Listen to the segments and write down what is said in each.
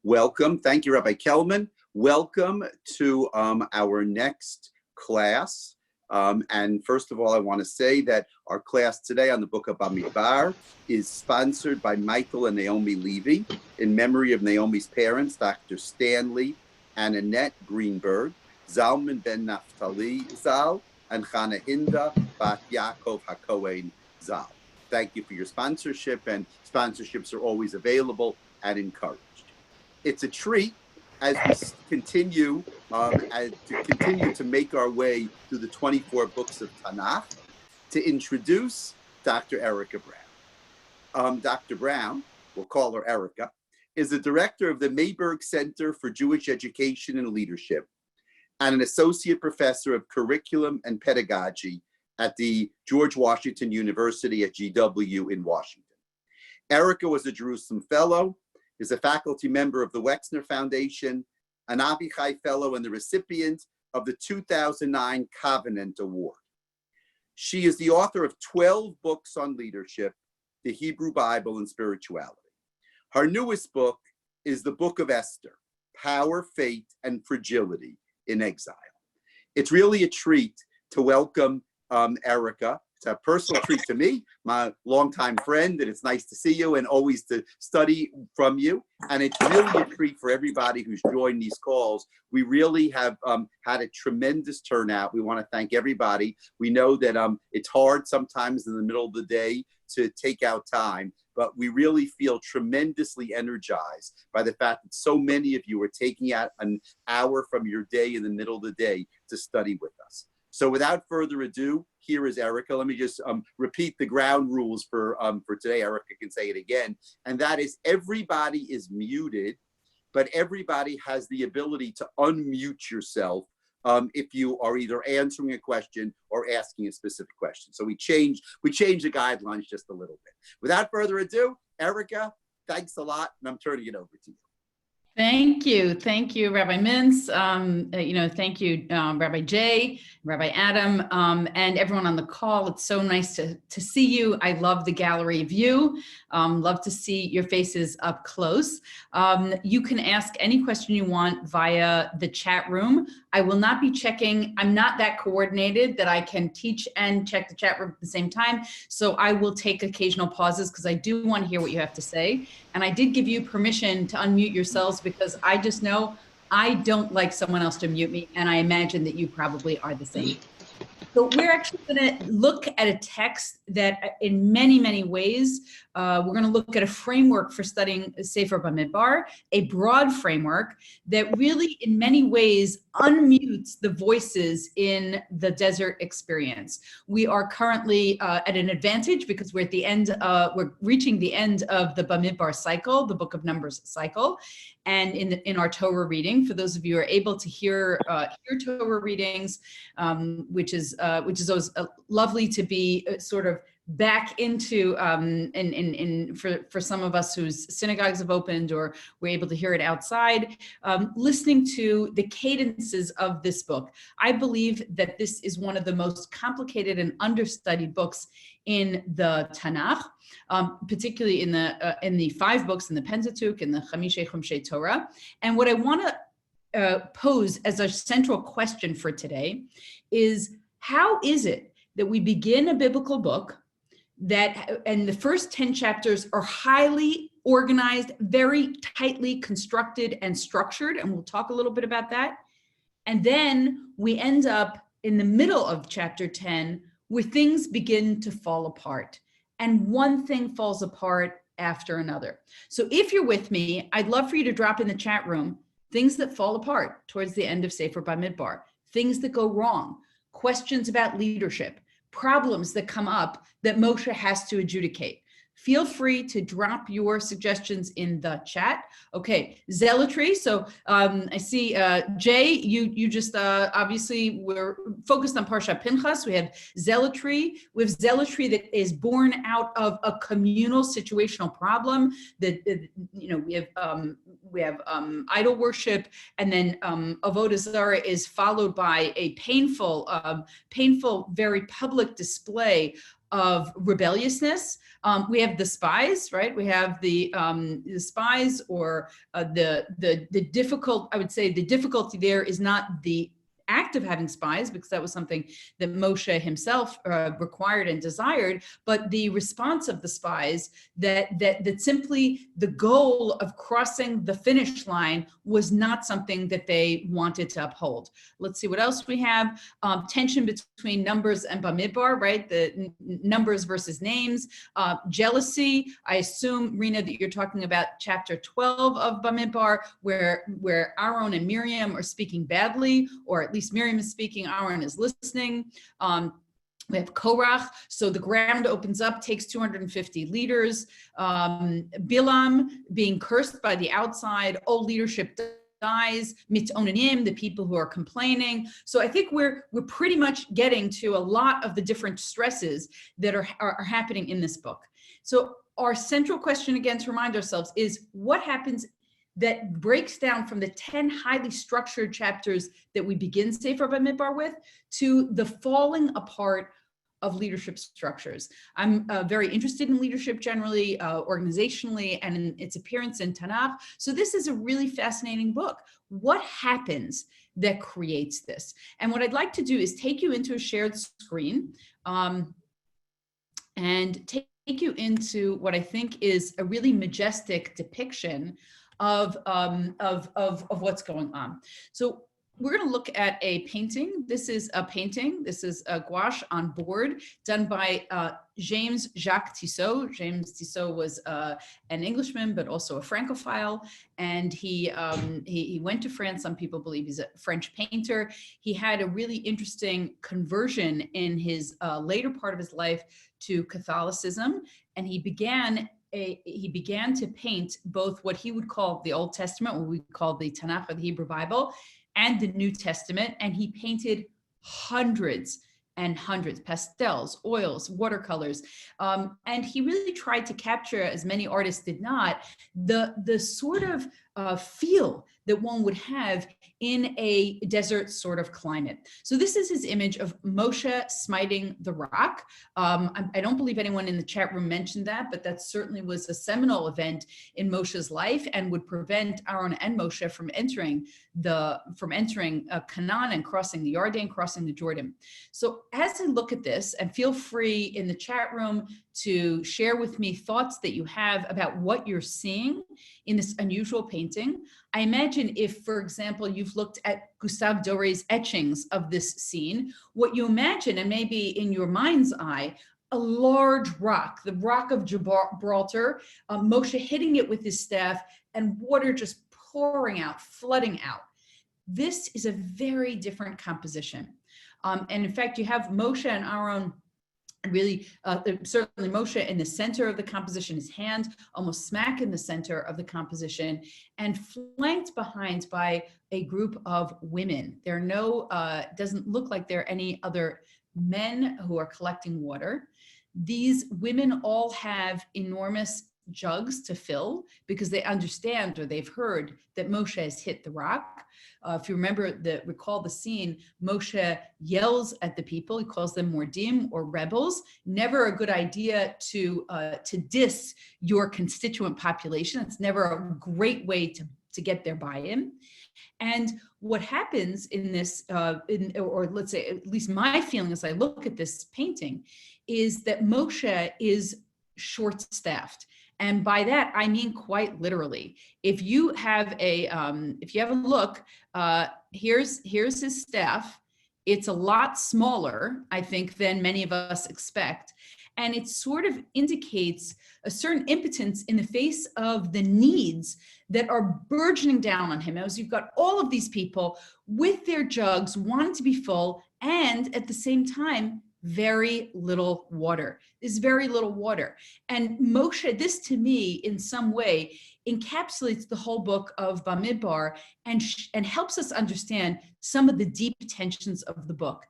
Welcome. Thank you, Rabbi Kelman. Welcome to our next class. And first of all, I want to say that our class today on the book of Bamidbar is sponsored by Michael and Naomi Levy in memory of Naomi's parents, Dr. Stanley and Annette Greenberg, Zalman ben Naftali Zal, and Chana Hinda bat Yaakov HaKohen Zal. Thank you for your sponsorship, and sponsorships are always available and encouraged. It's a treat as we continue to make our way through the 24 books of Tanach to introduce Dr. Erica Brown. Dr. Brown, we'll call her Erica, is the director of the Mayberg Center for Jewish Education and Leadership and an associate professor of curriculum and pedagogy at the George Washington University at GW in Washington. Erica was a Jerusalem Fellow, is a faculty member of the Wexner Foundation, an Avichai Fellow, and the recipient of the 2009 Covenant Award. She is the author of 12 books on leadership, the Hebrew Bible, and spirituality. Her newest book is the Book of Esther, Power, Fate, and Fragility in Exile. It's really a treat to welcome Erica. It's a personal treat to me, my longtime friend, and it's nice to see you and always to study from you. And it's really a treat for everybody who's joined these calls. We really have had a tremendous turnout. We want to thank everybody. We know that it's hard sometimes in the middle of the day to take out time, but we really feel tremendously energized by the fact that so many of you are taking out an hour from your day in the middle of the day to study with us. So without further ado, here is Erica. Let me just repeat the ground rules for today. Erica can say it again. And that is everybody is muted, but everybody has the ability to unmute yourself if you are either answering a question or asking a specific question. So we changed the guidelines just a little bit. Without further ado, Erica, thanks a lot, and I'm turning it over to you. Thank you, Rabbi Mintz. Thank you, Rabbi Jay, Rabbi Adam, and everyone on the call. It's so nice to see you. I love the gallery view. Love to see your faces up close. You can ask any question you want via the chat room. I will not be checking. I'm not that coordinated that I can teach and check the chat room at the same time. So I will take occasional pauses because I do want to hear what you have to say. And I did give you permission to unmute yourselves because I just know I don't like someone else to mute me. And I imagine that you probably are the same. So we're actually going to look at a text that in many, many ways, we're going to look at a framework for studying Sefer Bamidbar, a broad framework that really in many ways unmutes the voices in the desert experience. We are currently at an advantage because we're at the end, we're reaching the end of the Bamidbar cycle, the Book of Numbers cycle. And in our Torah reading, for those of you who are able to hear Torah readings, which is always lovely to be sort of back into, for some of us whose synagogues have opened or we're able to hear it outside, listening to the cadences of this book. I believe that this is one of the most complicated and understudied books in the Tanach, particularly in the 5 books in the Pentateuch and the Chamishe Chumshei Torah. And what I want to pose as a central question for today is, how is it that we begin a biblical book and the first 10 chapters are highly organized, very tightly constructed and structured, and we'll talk a little bit about that. And then we end up in the middle of chapter 10 where things begin to fall apart, and one thing falls apart after another. So if you're with me, I'd love for you to drop in the chat room things that fall apart towards the end of Sefer Bamidbar, things that go wrong, questions about leadership, problems that come up that Moshe has to adjudicate. Feel free to drop your suggestions in the chat. Okay, zealotry. So I see Jay, you just obviously we're focused on Parsha Pinchas. We have zealotry. We have zealotry that is born out of a communal situational problem. That we have idol worship, and then avodah zarah is followed by a painful, very public display of rebelliousness. We have the spies, right? We have the spies, or the difficult. I would say the difficulty there is not the act of having spies, because that was something that Moshe himself required and desired, but the response of the spies, that simply the goal of crossing the finish line was not something that they wanted to uphold. Let's see what else we have. Tension between numbers and Bamidbar, right? The numbers versus names. Jealousy. I assume, Rena, that you're talking about chapter 12 of Bamidbar, where Aaron and Miriam are speaking badly, or at least Miriam is speaking, Aaron is listening. We have Korach, so the ground opens up, takes 250 leaders. Bilam being cursed by the outside, all leadership dies. Mitonanim, the people who are complaining. So I think we're pretty much getting to a lot of the different stresses that are happening in this book. So our central question, again, to remind ourselves, is what happens that breaks down from the 10 highly structured chapters that we begin Sefer Bamidbar with, to the falling apart of leadership structures. I'm very interested in leadership generally, organizationally, and in its appearance in Tanach. So this is a really fascinating book. What happens that creates this? And what I'd like to do is take you into a shared screen and take you into what I think is a really majestic depiction of what's going on. So we're going to look at a painting. This is a painting. This is a gouache on board done by James Jacques Tissot. James Tissot was an Englishman, but also a Francophile. And he went to France. Some people believe he's a French painter. He had a really interesting conversion in his later part of his life to Catholicism. And he began to paint both what he would call the Old Testament, what we call the Tanach, or the Hebrew Bible, and the New Testament. And he painted hundreds and hundreds, pastels, oils, watercolors. And he really tried to capture, as many artists did not, the sort of feel that one would have in a desert sort of climate. So this is his image of Moshe smiting the rock. I don't believe anyone in the chat room mentioned that, but that certainly was a seminal event in Moshe's life and would prevent Aaron and Moshe from entering Canaan and crossing the Jordan, crossing the Jordan. So as I look at this, and feel free in the chat room to share with me thoughts that you have about what you're seeing in this unusual painting. I imagine if, for example, you've looked at Gustave Doré's etchings of this scene, what you imagine, and maybe in your mind's eye, a large rock, the rock of Gibraltar, Moshe hitting it with his staff, and water just pouring out, flooding out. This is a very different composition. And in fact, you have Moshe and Aaron really, certainly Moshe in the center of the composition, his hand almost smack in the center of the composition, and flanked behind by a group of women. There are no, doesn't look like there are any other men who are collecting water. These women all have enormous jugs to fill because they understand, or they've heard, that Moshe has hit the rock. If you recall the scene, Moshe yells at the people. He calls them mordim, or rebels. Never a good idea to diss your constituent population. It's never a great way to get their buy-in. And what happens in this, or let's say, at least my feeling as I look at this painting, is that Moshe is short-staffed. And by that, I mean quite literally. If you have a look, here's his staff. It's a lot smaller, I think, than many of us expect. And it sort of indicates a certain impotence in the face of the needs that are burgeoning down on him. As you've got all of these people with their jugs wanting to be full, and at the same time, very little water. There's very little water. And Moshe, this to me, in some way, encapsulates the whole book of Bamidbar and helps us understand some of the deep tensions of the book.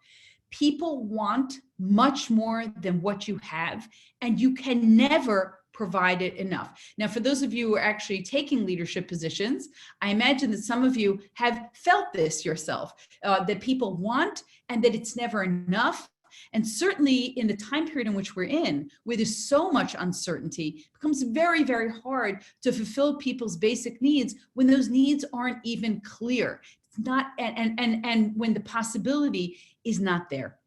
People want much more than what you have, and you can never provide it enough. Now, for those of you who are actually taking leadership positions, I imagine that some of you have felt this yourself, that people want and that it's never enough. And certainly in the time period in which we're in, where there's so much uncertainty, it becomes very, very hard to fulfill people's basic needs when those needs aren't even clear. It's not, and when the possibility is not there.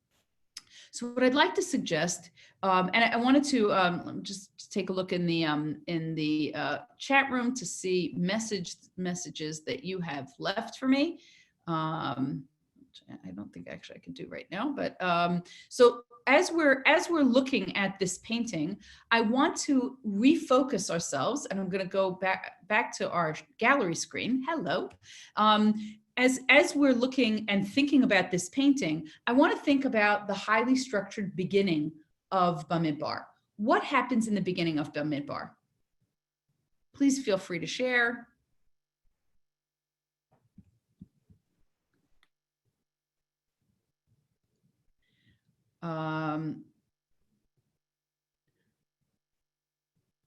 So what I'd like to suggest, and I wanted to let me just take a look in the chat room to see messages that you have left for me. I don't think actually I can do right now, but so as we're looking at this painting, I want to refocus ourselves, and I'm going to go back to our gallery screen. Hello. As we're looking and thinking about this painting, I want to think about the highly structured beginning of Bamidbar. What happens in the beginning of Bamidbar? Please feel free to share.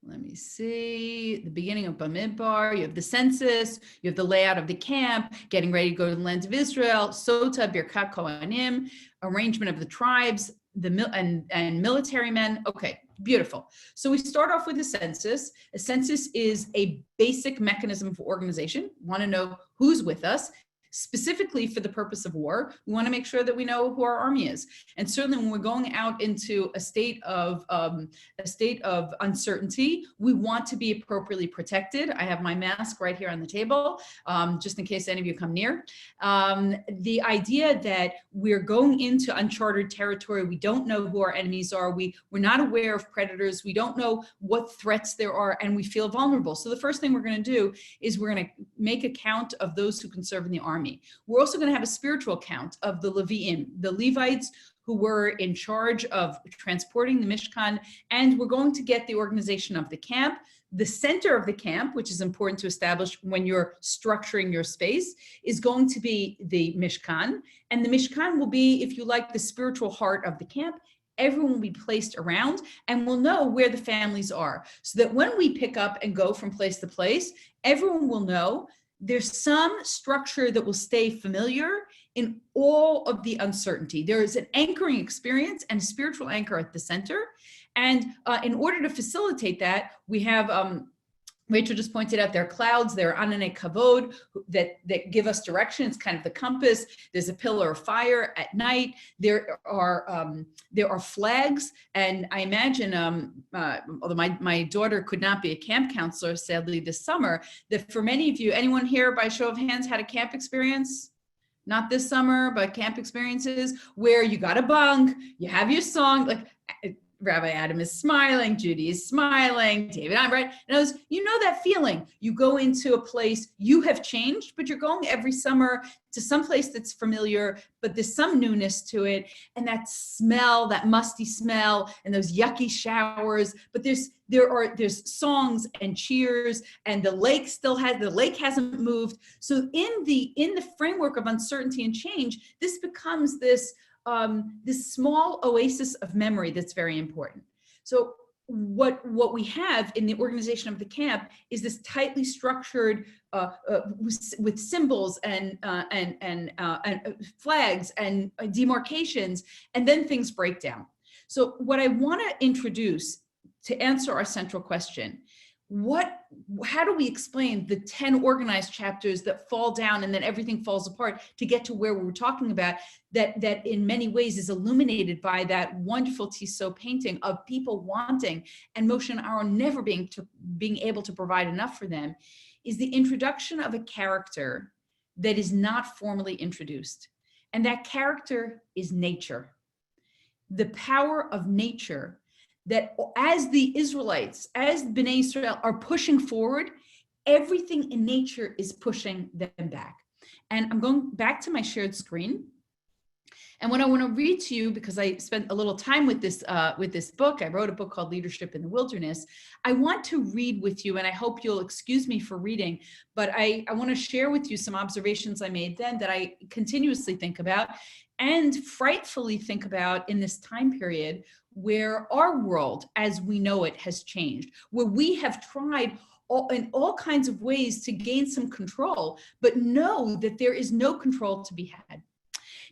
Let me see, the beginning of Bamidbar, you have the census, you have the layout of the camp, getting ready to go to the land of Israel, Sota, Birkat Kohanim, arrangement of the tribes, and military men. Okay, beautiful. So we start off with a census. A census is a basic mechanism for organization. We want to know who's with us. Specifically for the purpose of war, we want to make sure that we know who our army is. And certainly when we're going out into a state of uncertainty, we want to be appropriately protected. I have my mask right here on the table, just in case any of you come near. The idea that we're going into uncharted territory, we don't know who our enemies are, we're not aware of predators, we don't know what threats there are, and we feel vulnerable. So the first thing we're going to do is we're going to make a count of those who can serve in the army. We're also going to have a spiritual count of the Leviim, the Levites who were in charge of transporting the Mishkan, and we're going to get the organization of the camp. The center of the camp, which is important to establish when you're structuring your space, is going to be the Mishkan, and the Mishkan will be, if you like, the spiritual heart of the camp. Everyone will be placed around, and we'll know where the families are, so that when we pick up and go from place to place, everyone will know there's some structure that will stay familiar in all of the uncertainty. There is an anchoring experience and a spiritual anchor at the center. And in order to facilitate that, we have, Rachel just pointed out, there are clouds, there are anane kavod that give us direction. It's kind of the compass. There's a pillar of fire at night. There are flags, and I imagine, although my daughter could not be a camp counselor, sadly, this summer, that for many of you, anyone here by show of hands had a camp experience? Not this summer, but camp experiences where you got a bunk, you have your song, like Rabbi Adam is smiling, Judy is smiling, David, I'm right. And you know that feeling. You go into a place, you have changed, but you're going every summer to some place that's familiar, but there's some newness to it. And that smell, that musty smell, and those yucky showers, but there's songs and cheers, and the lake hasn't moved. So in the framework of uncertainty and change, this becomes this small oasis of memory that's very important. So what we have in the organization of the camp is this tightly structured with symbols and flags and demarcations, and then things break down. So what I want to introduce to answer our central question, how do we explain the 10 organized chapters that fall down and then everything falls apart to get to where we were talking about, that in many ways is illuminated by that wonderful Tissot painting of people wanting, and Moshe and Aaron never being able to provide enough for them, is the introduction of a character that is not formally introduced. And that character is nature. The power of nature, that as the Israelites, as Bnei Israel are pushing forward, everything in nature is pushing them back. And I'm going back to my shared screen. And what I want to read to you, because I spent a little time with this book, I wrote a book called Leadership in the Wilderness. I want to read with you, and I hope you'll excuse me for reading, but I want to share with you some observations I made then that I continuously think about and frightfully think about in this time period where our world as we know it has changed, where we have tried in all kinds of ways to gain some control, but know that there is no control to be had.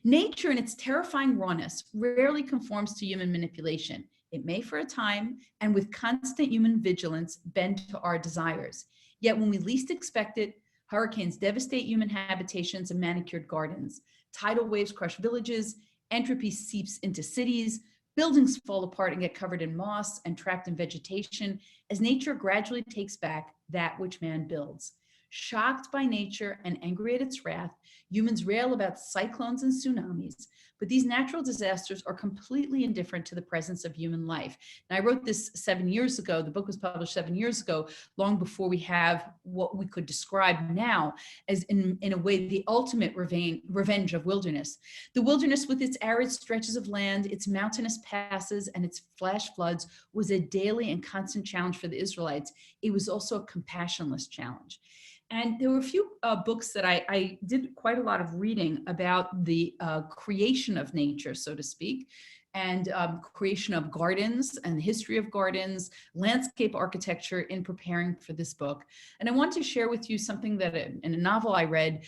Nature, in its terrifying rawness, rarely conforms to human manipulation. It may for a time, and with constant human vigilance, bend to our desires. Yet when we least expect it, hurricanes devastate human habitations and manicured gardens. Tidal waves crush villages, entropy seeps into cities, buildings fall apart and get covered in moss and trapped in vegetation as nature gradually takes back that which man builds. Shocked by nature and angry at its wrath, humans rail about cyclones and tsunamis, but these natural disasters are completely indifferent to the presence of human life. And I wrote this 7 years ago. The book was published 7 years ago, long before we have what we could describe now as, in a way, the ultimate revenge of wilderness. The wilderness, with its arid stretches of land, its mountainous passes, and its flash floods, was a daily and constant challenge for the Israelites. It was also a compassionless challenge. And there were a few books that I did quite a lot of reading about the creation of nature, so to speak, and creation of gardens and the history of gardens, landscape architecture in preparing for this book. And I want to share with you something that in a novel I read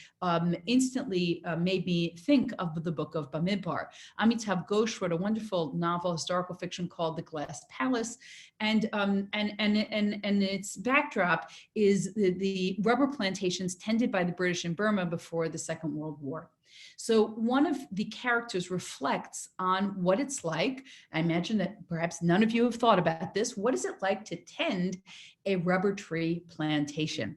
instantly made me think of the book of Bamidbar. Amitav Ghosh wrote a wonderful novel, historical fiction called The Glass Palace. And its backdrop is the rubber plantations tended by the British in Burma before the Second World War. So one of the characters reflects on what it's like. I imagine that perhaps none of you have thought about this. What is it like to tend a rubber tree plantation?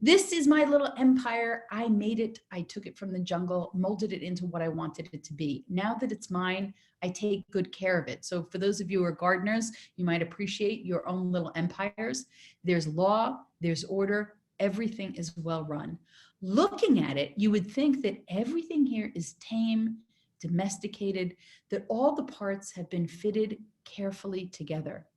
This is my little empire. I made it. I took it from the jungle, molded it into what I wanted it to be. Now that it's mine, I take good care of it. So for those of you who are gardeners, you might appreciate your own little empires. There's law, there's order, everything is well run. Looking at it, you would think that everything here is tame, domesticated, that all the parts have been fitted carefully together.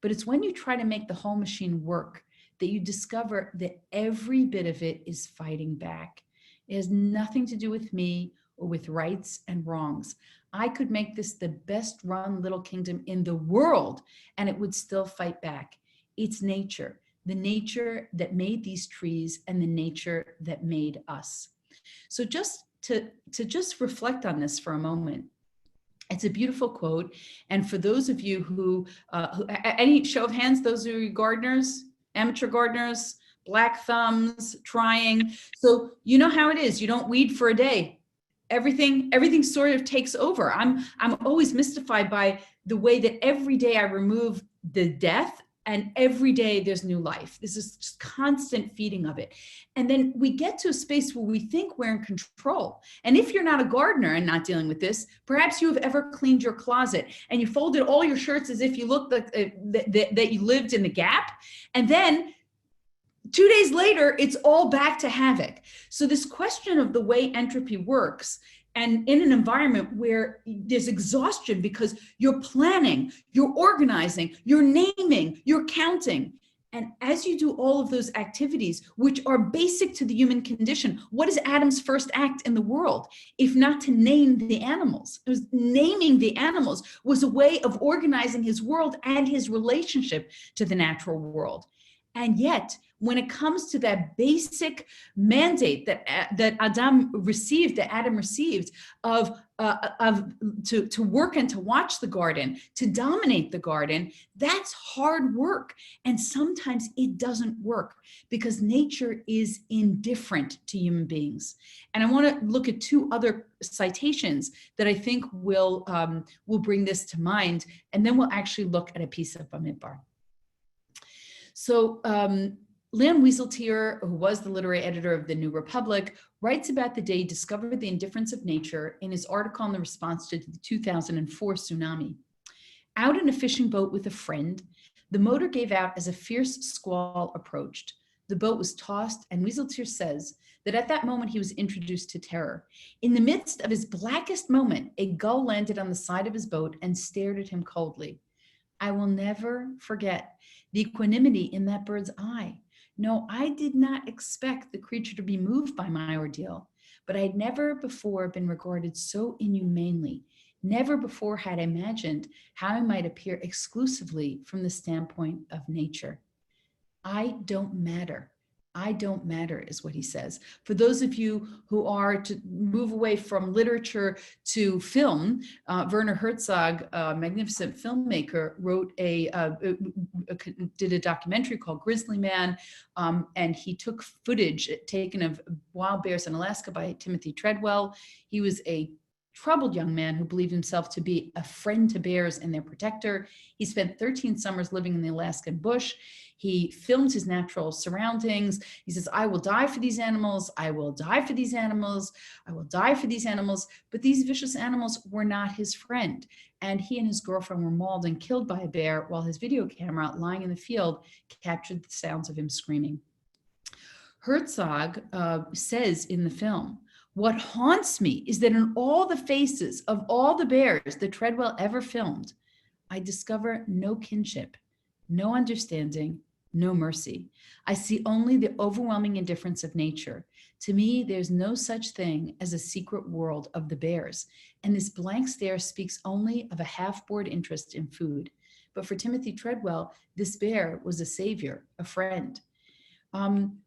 But it's when you try to make the whole machine work that you discover that every bit of it is fighting back. It has nothing to do with me or with rights and wrongs. I could make this the best run little kingdom in the world, and it would still fight back. It's nature. The nature that made these trees and the nature that made us. So just to just reflect on this for a moment, it's a beautiful quote. And for those of you who any show of hands, those who are gardeners, amateur gardeners, black thumbs, trying. So you know how it is. You don't weed for a day. Everything sort of takes over. I'm always mystified by the way that every day I remove the death, and every day there's new life. This is just constant feeding of it. And then we get to a space where we think we're in control. And if you're not a gardener and not dealing with this, perhaps you have ever cleaned your closet and you folded all your shirts as if you looked like that you lived in the Gap. And then 2 days later, it's all back to havoc. So this question of the way entropy works, and in an environment where there's exhaustion because you're planning, you're organizing, you're naming, you're counting. And as you do all of those activities, which are basic to the human condition, what is Adam's first act in the world, if not to name the animals? It was naming the animals was a way of organizing his world and his relationship to the natural world. And yet, when it comes to that basic mandate that Adam received of to work and to watch the garden, to dominate the garden, that's hard work. And sometimes it doesn't work because nature is indifferent to human beings. And I want to look at two other citations that I think will bring this to mind, and then we'll actually look at a piece of Bamidbar. So Lamb Wieseltier, who was the literary editor of the New Republic, writes about the day he discovered the indifference of nature in his article on the response to the 2004 tsunami. Out in a fishing boat with a friend, the motor gave out as a fierce squall approached. The boat was tossed, and Wieseltier says that at that moment he was introduced to terror. In the midst of his blackest moment, a gull landed on the side of his boat and stared at him coldly. I will never forget the equanimity in that bird's eye. No, I did not expect the creature to be moved by my ordeal, but I had never before been regarded so inhumanely. Never before had I imagined how I might appear exclusively from the standpoint of nature. I don't matter. I don't matter, is what he says. For those of you who are to move away from literature to film, Werner Herzog, a magnificent filmmaker, did a documentary called Grizzly Man, and he took footage taken of wild bears in Alaska by Timothy Treadwell. He was a troubled young man who believed himself to be a friend to bears and their protector. He spent 13 summers living in the Alaskan bush. He filmed his natural surroundings. He says, I will die for these animals. I will die for these animals. I will die for these animals. But these vicious animals were not his friend. And he and his girlfriend were mauled and killed by a bear while his video camera lying in the field captured the sounds of him screaming. Herzog says in the film, what haunts me is that in all the faces of all the bears that Treadwell ever filmed, I discover no kinship, no understanding, no mercy. I see only the overwhelming indifference of nature. To me, there's no such thing as a secret world of the bears. And this blank stare speaks only of a half-bored interest in food. But for Timothy Treadwell, this bear was a savior, a friend.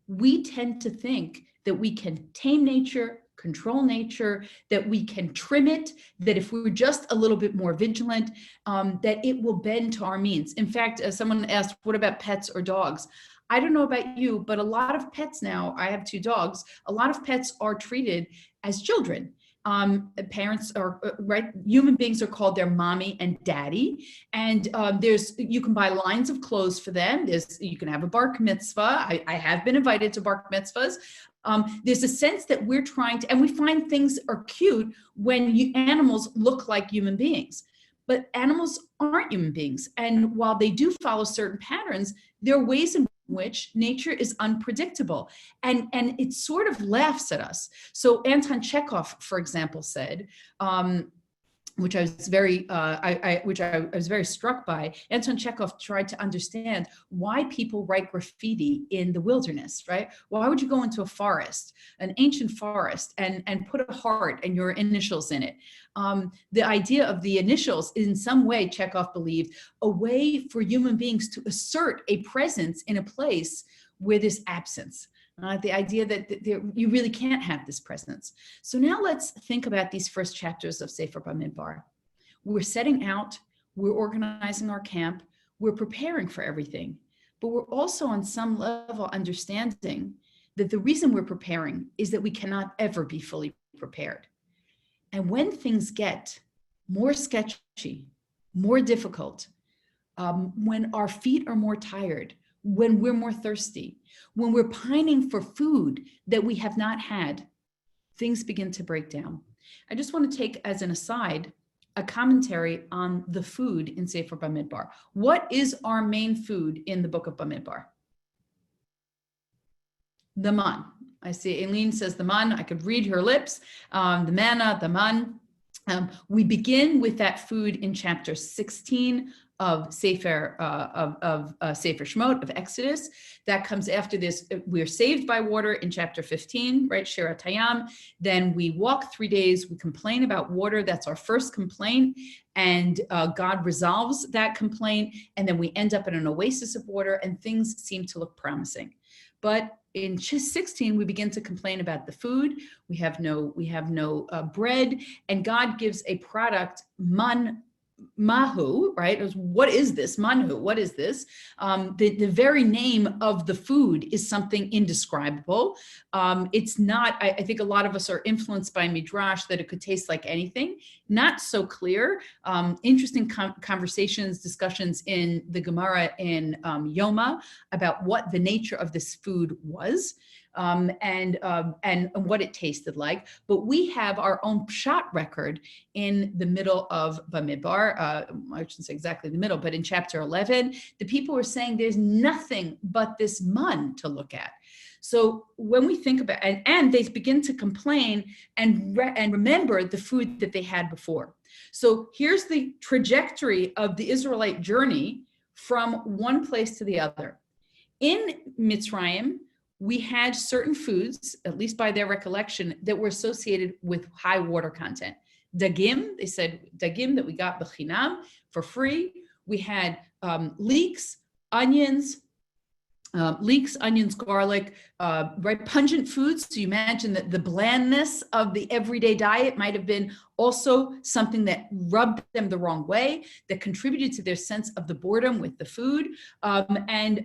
We tend to think that we can tame nature, control nature, that we can trim it, that if we were just a little bit more vigilant, that it will bend to our means. In fact, someone asked, what about pets or dogs? I don't know about you, but a lot of pets now, I have 2 dogs, a lot of pets are treated as children. Parents are, right, human beings are called their mommy and daddy. And you can buy lines of clothes for them. You can have a bar mitzvah. I have been invited to bar mitzvahs. There's a sense that we're trying to, and we find things are cute when animals look like human beings. But animals aren't human beings. And while they do follow certain patterns, there are ways in which nature is unpredictable, and it sort of laughs at us. So Anton Chekhov, for example, said, which I was very, I was very struck by. Anton Chekhov tried to understand why people write graffiti in the wilderness, right? Why would you go into a forest, an ancient forest, and put a heart and your initials in it? The idea of the initials, in some way, Chekhov believed, a way for human beings to assert a presence in a place where there's absence. The idea that you really can't have this presence. So now let's think about these first chapters of Sefer Bamidbar. We're setting out, we're organizing our camp, we're preparing for everything, but we're also on some level understanding that the reason we're preparing is that we cannot ever be fully prepared. And when things get more sketchy, more difficult, when our feet are more tired, when we're more thirsty, when we're pining for food that we have not had, things begin to break down. I just want to take as an aside a commentary on the food in Sefer Bamidbar. What is our main food in the book of Bamidbar? The man. I see Aileen says the man. I could read her lips. The manna, the man. We begin with that food in chapter 16 of Sefer Sefer Shemot, of Exodus. That comes after this. We're saved by water in chapter 15, right? Shirat Hayam. Then we walk 3 days. We complain about water. That's our first complaint. And God resolves that complaint. And then we end up in an oasis of water, and things seem to look promising. But in 16, we begin to complain about the food. We have no bread, and God gives a product, mahu, right? What is this? Manhu, what is this? The very name of the food is something indescribable. It's not, I think a lot of us are influenced by Midrash that it could taste like anything. Not so clear. Interesting conversations, discussions in the Gemara in Yoma about what the nature of this food was. And what it tasted like. But we have our own pshat record in the middle of Bamidbar. I shouldn't say exactly the middle, but in chapter 11, the people were saying there's nothing but this man to look at. So when we think about, and they begin to complain and remember the food that they had before. So here's the trajectory of the Israelite journey from one place to the other. In Mitzrayim, we had certain foods, at least by their recollection, that were associated with high water content. Dagim, they said dagim that we got b'chinam for free. We had leeks, onions, leeks, onions, garlic, right? Pungent foods. So you imagine that the blandness of the everyday diet might have been also something that rubbed them the wrong way, that contributed to their sense of the boredom with the food, and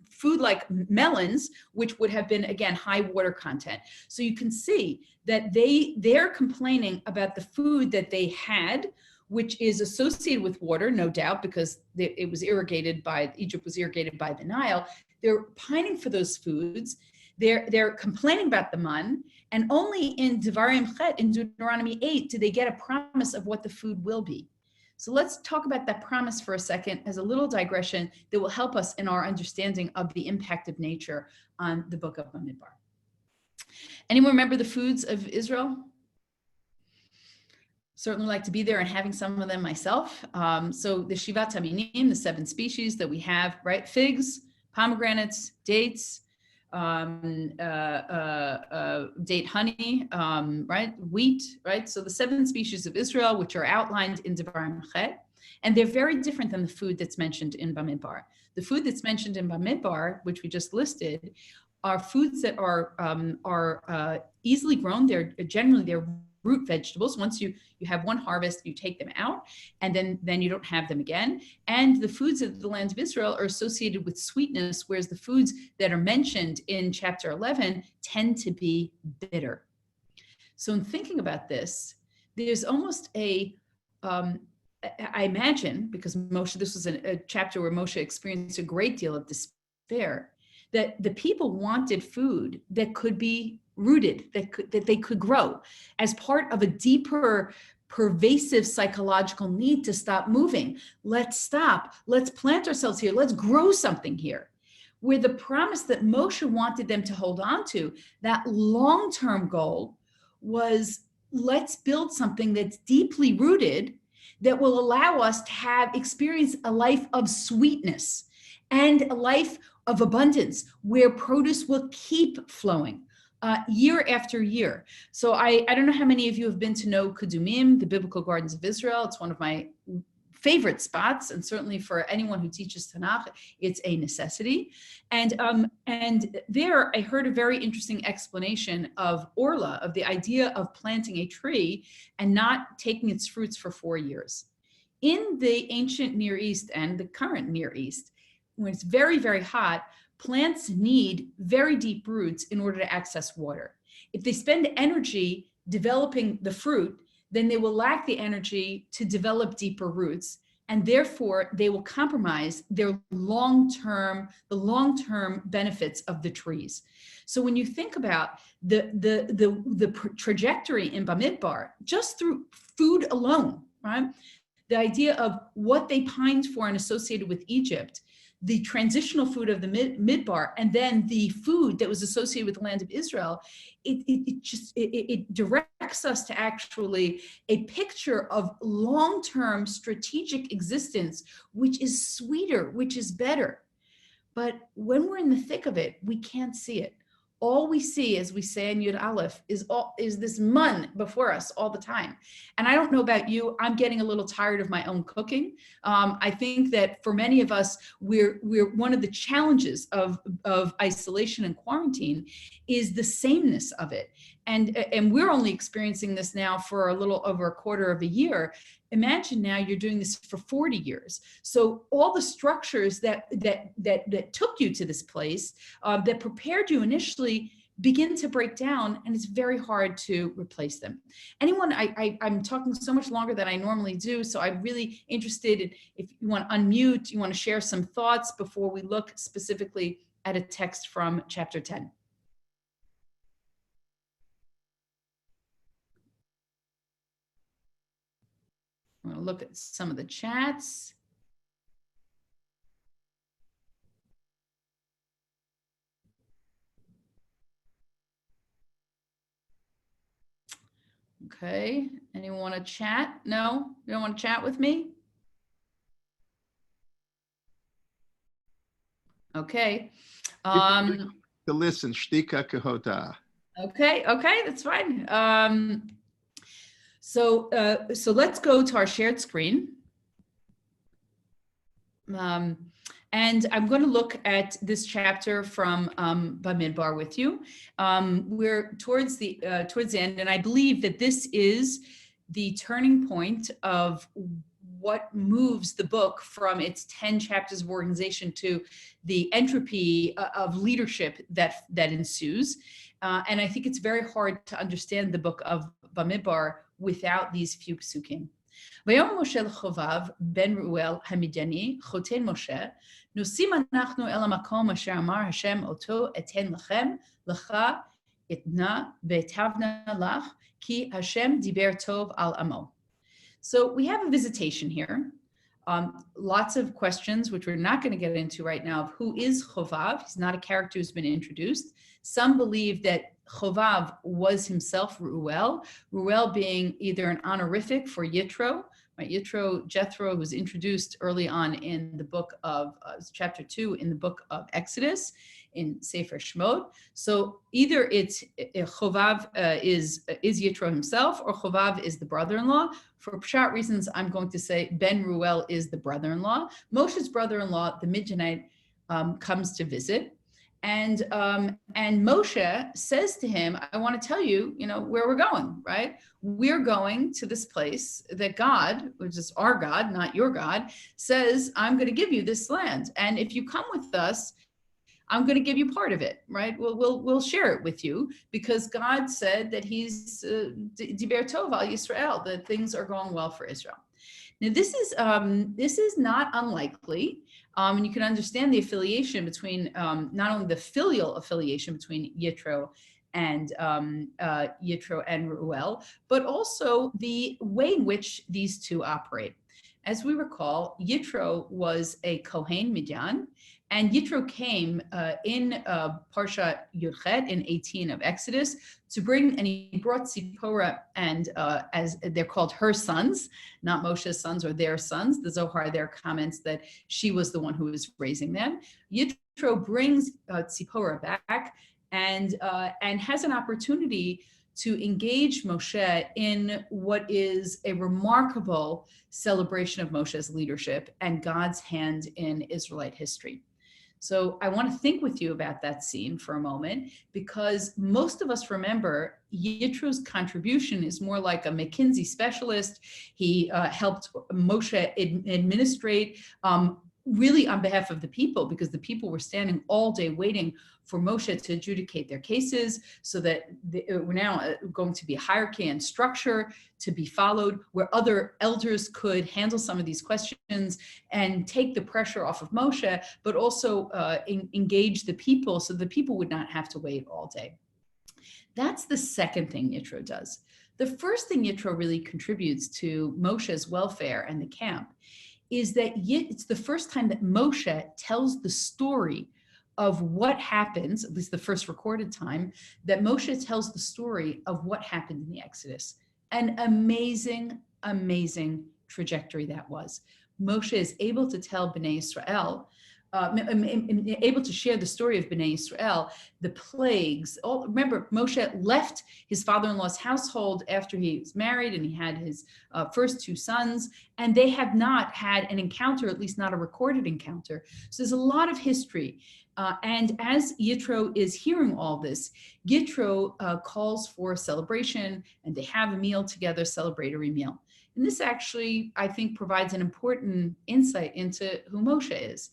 food like melons, which would have been, again, high water content. So you can see that they're complaining about the food that they had, which is associated with water, no doubt, because it was irrigated by, Egypt was irrigated by the Nile. They're pining for those foods. They're complaining about the man, and only in Devarim Chet, in Deuteronomy 8, do they get a promise of what the food will be. So let's talk about that promise for a second as a little digression that will help us in our understanding of the impact of nature on the book of Bamidbar. Anyone remember the foods of Israel? Certainly like to be there and having some of them myself. So the Shivat Haminim, the 7 species that we have, right? Figs, pomegranates, dates, date honey, right? Wheat, right? So the 7 species of Israel, which are outlined in Devarim Chet, and they're very different than the food that's mentioned in Bamidbar. The food that's mentioned in Bamidbar, which we just listed, are foods that are easily grown. They're root vegetables. Once you have one harvest, you take them out, and then you don't have them again. And the foods of the land of Israel are associated with sweetness, whereas the foods that are mentioned in chapter 11 tend to be bitter. So in thinking about this, there's almost I imagine, because Moshe, this was a chapter where Moshe experienced a great deal of despair, that the people wanted food that could be rooted, that they could grow as part of a deeper, pervasive psychological need to stop moving. Let's stop. Let's plant ourselves here. Let's grow something here. Where the promise that Moshe wanted them to hold on to, that long-term goal, was let's build something that's deeply rooted that will allow us to experience a life of sweetness and a life of abundance where produce will keep flowing year after year. So I don't know how many of you have been to know Kudumim, the Biblical Gardens of Israel. It's one of my favorite spots, and certainly for anyone who teaches Tanach, it's a necessity. And there I heard a very interesting explanation of Orla, of the idea of planting a tree and not taking its fruits for 4 years. In the ancient Near East and the current Near East, when it's very, very hot, plants need very deep roots in order to access water. If they spend energy developing the fruit, then they will lack the energy to develop deeper roots, and therefore they will compromise the long-term benefits of the trees. So when you think about the trajectory in Bamidbar, just through food alone, right? The idea of what they pined for and associated with Egypt, the transitional food of the Midbar, and then the food that was associated with the land of Israel, it directs us to actually a picture of long-term strategic existence, which is sweeter, which is better. But when we're in the thick of it, we can't see it. All we see, as we say in Yud Aleph, is this mun before us all the time. And I don't know about you, I'm getting a little tired of my own cooking. I think that for many of us, we're one of the challenges of isolation and quarantine is the sameness of it. And we're only experiencing this now for a little over a quarter of a year. Imagine now you're doing this for 40 years. So all the structures that took you to this place, that prepared you initially, begin to break down, and it's very hard to replace them. Anyone, I'm talking so much longer than I normally do, so I'm really interested in, if you want to unmute, you want to share some thoughts before we look specifically at a text from chapter 10. I'm going to look at some of the chats. Okay, anyone want to chat? No, you don't want to chat with me? Okay. To listen, shtika kahota. Okay, that's fine. So let's go to our shared screen. And I'm going to look at this chapter from Bamidbar with you. We're towards the end, and I believe that this is the turning point of what moves the book from its 10 chapters of organization to the entropy of leadership that ensues. And I think it's very hard to understand the book of Bamidbar without these few psukim. ויאמר משה לחובב בן ראואל המדיני חותן משה נוסעים אנחנו אל המקום אשר אמר השם אותו אתן לכם לך אתנה ותבנה לך כי השם דיבר טוב על עמו. So we have a visitation here. Lots of questions, which we're not going to get into right now, of who is Chovav. He's not a character who's been introduced. Some believe that Chovav was himself Reuel, Reuel being either an honorific for Yitro, right? Yitro, Jethro, was introduced early on in the book of chapter 2 in the book of Exodus in Sefer Shemot. So either it's Chovav is Yitro himself, or Chovav is the brother-in-law. For pshat reasons, I'm going to say Ben Reuel is the brother-in-law. Moshe's brother-in-law, the Midianite, comes to visit. And Moshe says to him, I want to tell you, where we're going, right? We're going to this place that God, which is our God, not your God, says, I'm going to give you this land. And if you come with us, I'm going to give you part of it, right? We'll share it with you because God said that he's Diber Tov al Yisrael, that things are going well for Israel. Now, this is not unlikely. And you can understand the affiliation between not only the filial affiliation between Yitro and Reuel, but also the way in which these two operate. As we recall, Yitro was a Kohen Midian, and Yitro came in Parsha Yudchet in 18 of Exodus to bring, and he brought Tzipporah and as they're called her sons, not Moshe's sons or their sons. The Zohar there comments that she was the one who was raising them. Yitro brings Tzipporah back and has an opportunity to engage Moshe in what is a remarkable celebration of Moshe's leadership and God's hand in Israelite history. So I want to think with you about that scene for a moment, because most of us remember Yitro's contribution is more like a McKinsey specialist. He helped Moshe administrate really on behalf of the people, because the people were standing all day waiting for Moshe to adjudicate their cases, so that we're now going to be a hierarchy and structure to be followed, where other elders could handle some of these questions and take the pressure off of Moshe, but also engage the people so the people would not have to wait all day. That's the second thing Yitro does. The first thing Yitro really contributes to Moshe's welfare and the camp is that it's the first time that Moshe tells the story of what happens, at least the first recorded time, that Moshe tells the story of what happened in the Exodus. An amazing, amazing trajectory that was. Moshe is able to tell Bnei Israel, able to share the story of Bnei Israel, the plagues. Remember, Moshe left his father-in-law's household after he was married, and he had his first two sons, and they have not had an encounter, at least not a recorded encounter. So there's a lot of history. And as Yitro is hearing all this, Yitro calls for a celebration, and they have a meal together, celebratory meal. And this actually, I think, provides an important insight into who Moshe is.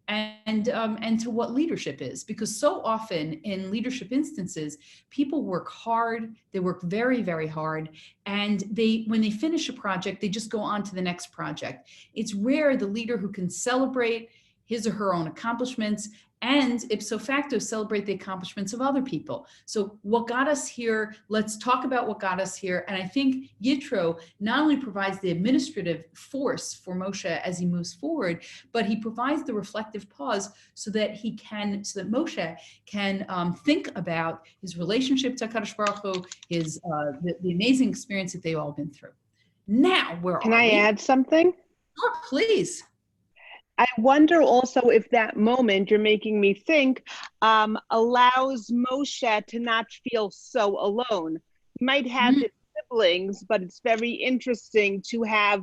And to what leadership is, because so often in leadership instances, people work hard, they work very, very hard, and when they finish a project, they just go on to the next project. It's rare the leader who can celebrate his or her own accomplishments and ipso facto celebrate the accomplishments of other people. So what got us here, let's talk about what got us here. And I think Yitro not only provides the administrative force for Moshe as he moves forward, but he provides the reflective pause so that Moshe can think about his relationship to HaKadosh Baruch Hu, the amazing experience that they've all been through. Now, Can I add something? Sure, please. I wonder also if that moment, you're making me think, allows Moshe to not feel so alone. He might have his siblings, but it's very interesting to have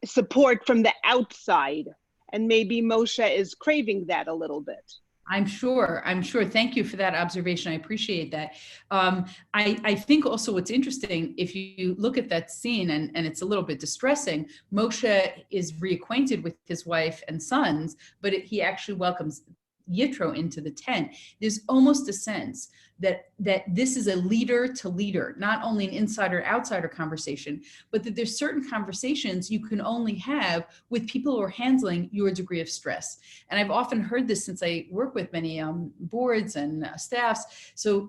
support from the outside And maybe Moshe is craving that a little bit. I'm sure. Thank you for that observation. I appreciate that. I think also what's interesting, if you look at that scene, and it's a little bit distressing, Moshe is reacquainted with his wife and sons, but he actually welcomes Yitro into the tent. There's almost a sense that this is a leader to leader, not only an insider-outsider conversation, but that there's certain conversations you can only have with people who are handling your degree of stress. And I've often heard this since I work with many boards and staffs. So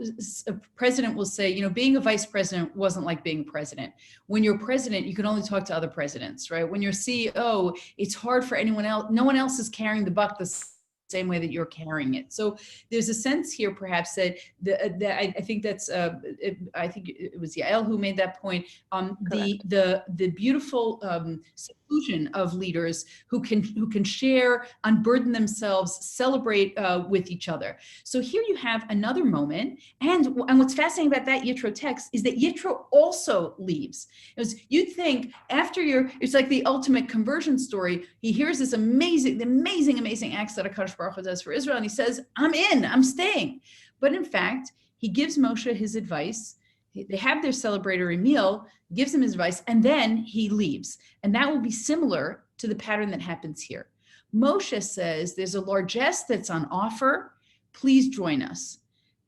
a president will say, being a vice president wasn't like being a president. When you're president, you can only talk to other presidents, right? When you're CEO, it's hard for anyone else. No one else is carrying the buck the same way that you're carrying it. So there's a sense here, perhaps, that I think that's I think it was Yael who made that point. The beautiful seclusion of leaders who can share, unburden themselves, celebrate with each other. So here you have another moment, and what's fascinating about that Yitro text is that Yitro also leaves. You'd think after it's like the ultimate conversion story. He hears this amazing acts that HaKadosh Baruch Hu does for Israel, and he says, I'm staying. But in fact, he gives Moshe his advice. They have their celebratory meal, gives him his advice, and then he leaves. And that will be similar to the pattern that happens here. Moshe says, there's a largesse that's on offer. Please join us.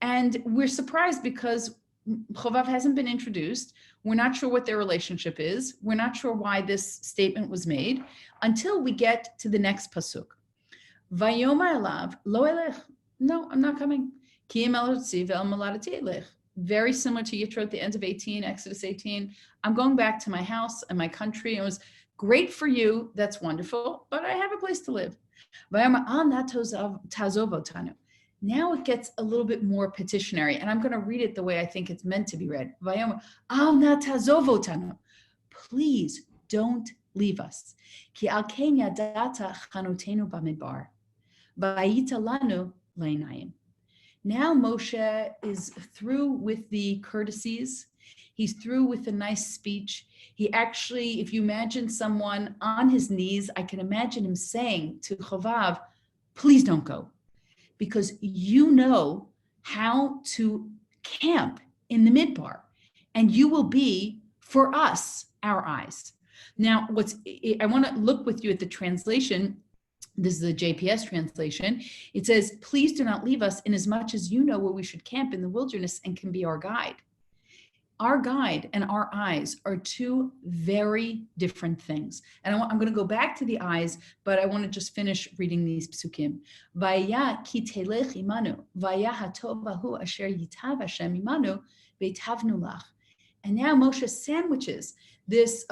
And we're surprised because Chovav hasn't been introduced. We're not sure what their relationship is. We're not sure why this statement was made until we get to the next pasuk. Vayomar elav lo elech. No, I'm not coming. Ki em el hotzi ve'el moladati elech. Very similar to Yitro at the end of Exodus 18. I'm going back to my house and my country. It was great for you. That's wonderful, but I have a place to live. Vayomar al na tazov otanu. Now it gets a little bit more petitionary, and I'm going to read it the way I think it's meant to be read. Vayomar al na tazov otanu. Please don't leave us. Ki al ken yadata chanotenu bamidbar. Vayita lanu leinayim. Now Moshe is through with the courtesies. He's through with the nice speech. He actually, if you imagine someone on his knees, I can imagine him saying to Chovav, please don't go, because you know how to camp in the Midbar, and you will be, for us, our eyes. Now, I want to look with you at the translation. This is the JPS translation. It says, please do not leave us inasmuch as you know where we should camp in the wilderness and can be our guide. Our guide and our eyes are two very different things. And I'm going to go back to the eyes, but I want to just finish reading these psukim. Vaya ki telech imanu, vaya hatov ahu asher yitav Hashem imanu, veitavnu lach. And now Moshe sandwiches this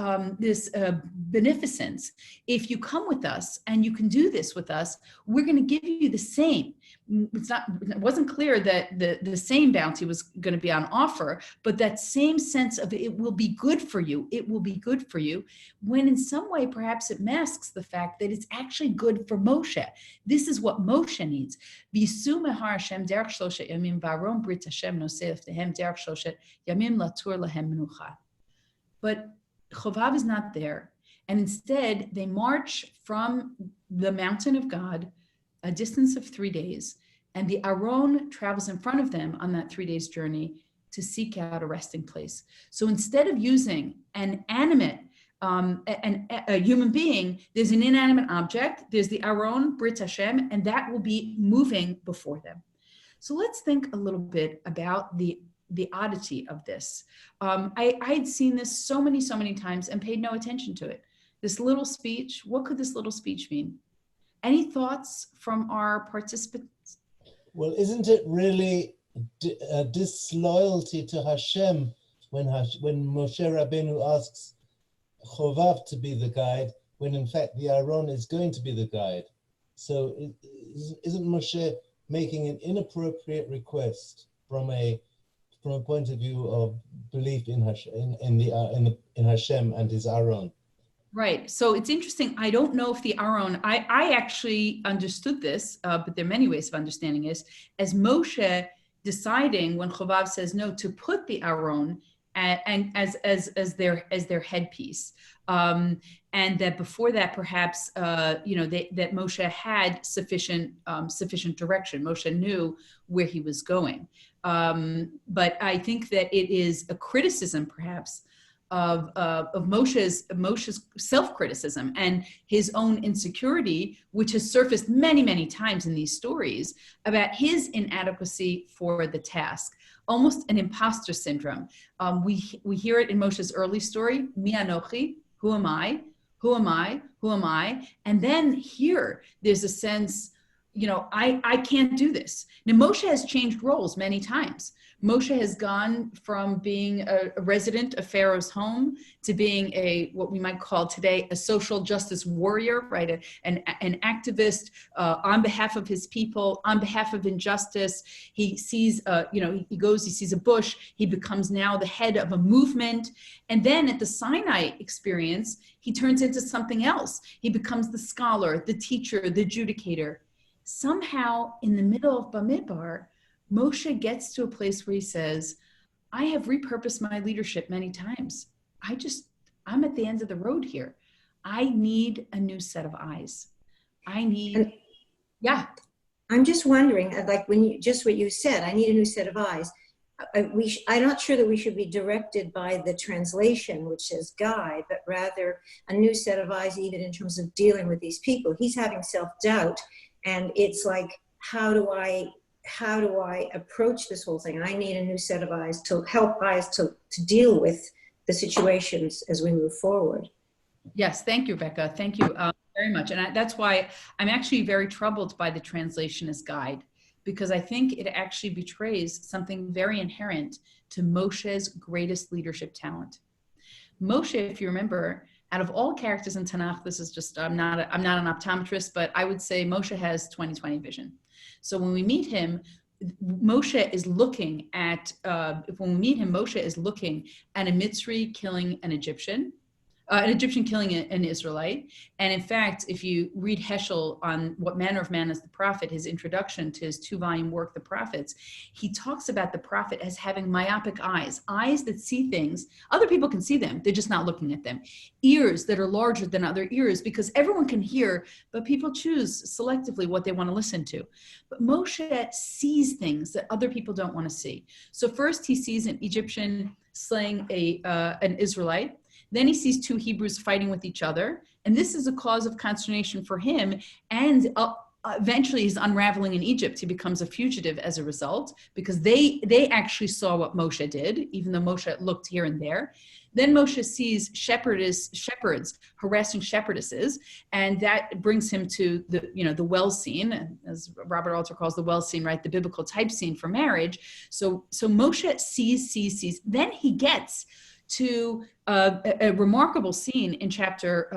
beneficence. If you come with us and you can do this with us, we're going to give you the same. It wasn't clear that the same bounty was going to be on offer, but that same sense of it will be good for you. It will be good for you, when in some way perhaps it masks the fact that it's actually good for Moshe. This is what Moshe needs. V'yisu mehar Hashem derech shloshet yamim v'aron brit Hashem noseh leftehem derech shloshet yamim latur lahem menucha. But Chovav is not there. And instead, they march from the mountain of God a distance of 3 days. And the Aron travels in front of them on that 3 days journey to seek out a resting place. So instead of using an animate, a human being, there's an inanimate object. There's the Aron, Brit Hashem, and that will be moving before them. So let's think a little bit about the oddity of this. I had seen this so many times and paid no attention to it. This little speech, what could this little speech mean? Any thoughts from our participants? Well, isn't it really a disloyalty to Hashem when Moshe Rabbeinu asks Chovav to be the guide, when in fact the Aron is going to be the guide? So isn't Moshe making an inappropriate request from a point of view of belief in Hashem, in Hashem and his Aron? Right. So it's interesting. I don't know if the Aron, I actually understood this, but there are many ways of understanding this, as Moshe deciding when Chovav says no, to put the Aron and as their headpiece. And that before that, perhaps, that Moshe had sufficient direction. Moshe knew where he was going. But I think that it is a criticism, perhaps, of Moshe's self-criticism and his own insecurity, which has surfaced many, many times in these stories about his inadequacy for the task, almost an imposter syndrome. We hear it in Moshe's early story, Mi Anochi, who am I? Who am I? Who am I? And then here, there's a sense, I can't do this. Now, Moshe has changed roles many times. Moshe has gone from being a resident of Pharaoh's home to being what we might call today a social justice warrior, right? An activist on behalf of his people, on behalf of injustice. He sees, he sees a bush. He becomes now the head of a movement. And then at the Sinai experience, he turns into something else. He becomes the scholar, the teacher, the adjudicator. Somehow in the middle of Bamidbar, Moshe gets to a place where he says, I have repurposed my leadership many times. I'm at the end of the road here. I need a new set of eyes. I'm just wondering, like what you said, I need a new set of eyes. I'm not sure that we should be directed by the translation, which says guide, but rather a new set of eyes, even in terms of dealing with these people. He's having self-doubt, and it's like, how do I approach this whole thing? I need a new set of eyes to deal with the situations as we move forward. Yes, thank you, Rebecca. Thank you very much. And that's why I'm actually very troubled by the translation as guide, because I think it actually betrays something very inherent to Moshe's greatest leadership talent. Moshe, if you remember, out of all characters in Tanakh, this is just, I'm not an optometrist, but I would say Moshe has 20/20 vision. So when we meet him, Moshe is looking at a Mitzri killing an Egyptian killing an Israelite. And in fact, if you read Heschel on What Manner of Man is the Prophet, his introduction to his 2-volume work, The Prophets, he talks about the prophet as having myopic eyes that see things. Other people can see them, they're just not looking at them. Ears that are larger than other ears, because everyone can hear, but people choose selectively what they want to listen to. But Moshe sees things that other people don't want to see. So first he sees an Egyptian slaying an Israelite. Then he sees 2 Hebrews fighting with each other. And this is a cause of consternation for him. And eventually he's unraveling in Egypt. He becomes a fugitive as a result, because they actually saw what Moshe did, even though Moshe looked here and there. Then Moshe sees shepherds harassing shepherdesses, and that brings him to the well scene, as Robert Alter calls the well scene, right? The biblical type scene for marriage. So Moshe sees. Then he gets to a remarkable scene in chapter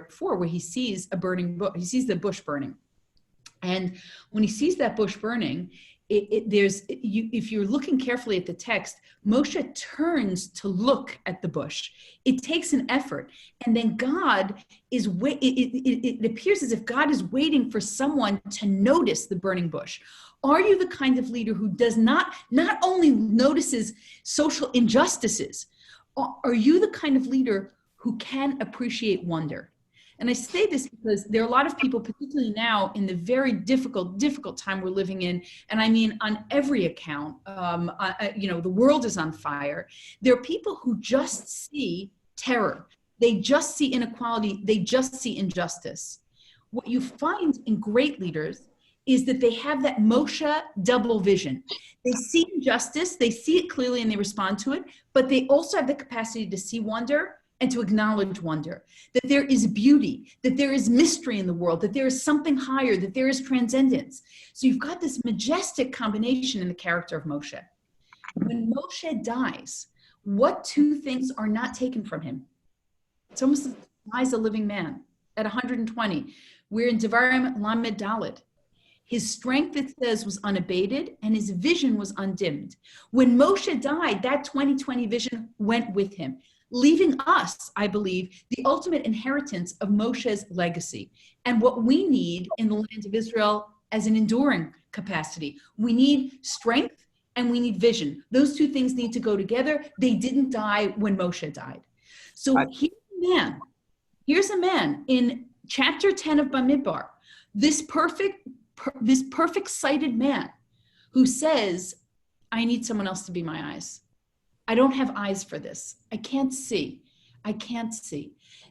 4, where he sees a burning bush. He sees the bush burning, and when he sees that bush burning, if you're looking carefully at the text, Moshe turns to look at the bush. It takes an effort, and then God is it appears as if God is waiting for someone to notice the burning bush. Are you the kind of leader who does not only notices social injustices? Are you the kind of leader who can appreciate wonder? And I say this because there are a lot of people, particularly now in the very difficult time we're living in, and I mean on every account, the world is on fire. There are people who just see terror. They just see inequality. They just see injustice. What you find in great leaders is that they have that Moshe double vision. They see injustice, they see it clearly and they respond to it, but they also have the capacity to see wonder and to acknowledge wonder, that there is beauty, that there is mystery in the world, that there is something higher, that there is transcendence. So you've got this majestic combination in the character of Moshe. When Moshe dies, what 2 things are not taken from him? It's almost as if he dies a living man at 120. We're in Devarim Lamed Daled. His strength, it says, was unabated, and his vision was undimmed. When Moshe died, that 20/20 vision went with him, leaving us, I believe, the ultimate inheritance of Moshe's legacy and what we need in the land of Israel as an enduring capacity. We need strength and we need vision. Those two things need to go together. They didn't die when Moshe died. So here's a man in chapter 10 of Bamidbar, this perfect sighted man who says, I need someone else to be my eyes. I don't have eyes for this. I can't see.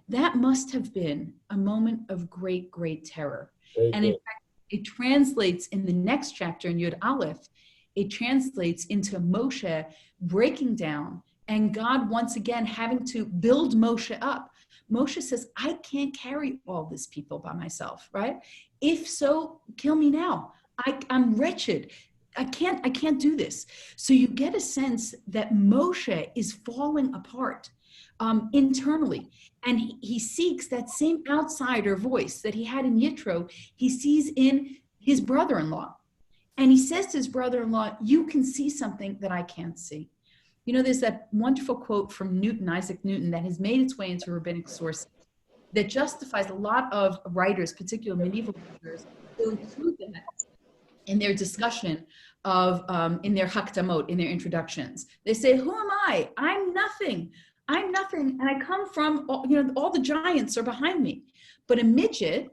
That must have been a moment of great, great terror. And in fact, it translates in the next chapter in Yud Aleph, it translates into Moshe breaking down and God once again having to build Moshe up. Moshe says, I can't carry all these people by myself, right? If so, kill me now. I'm wretched. I can't do this. So you get a sense that Moshe is falling apart internally. And he seeks that same outsider voice that he had in Yitro, he sees in his brother-in-law. And he says to his brother-in-law, you can see something that I can't see. You know, there's that wonderful quote from Newton, Isaac Newton, that has made its way into rabbinic sources that justifies a lot of writers, particularly medieval writers, who include that in their discussion of, in their hakdamot, in their introductions. They say, who am I? I'm nothing, and I come from, all the giants are behind me. But a midget,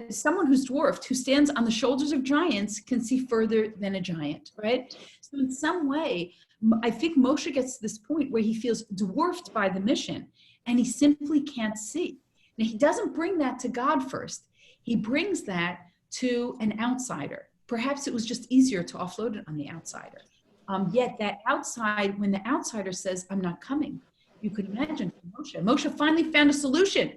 someone who's dwarfed, who stands on the shoulders of giants, can see further than a giant, right? So in some way, I think Moshe gets to this point where he feels dwarfed by the mission, and he simply can't see. Now, he doesn't bring that to God first. He brings that to an outsider. Perhaps it was just easier to offload it on the outsider. Yet that outside, when the outsider says, I'm not coming, you could imagine Moshe finally found a solution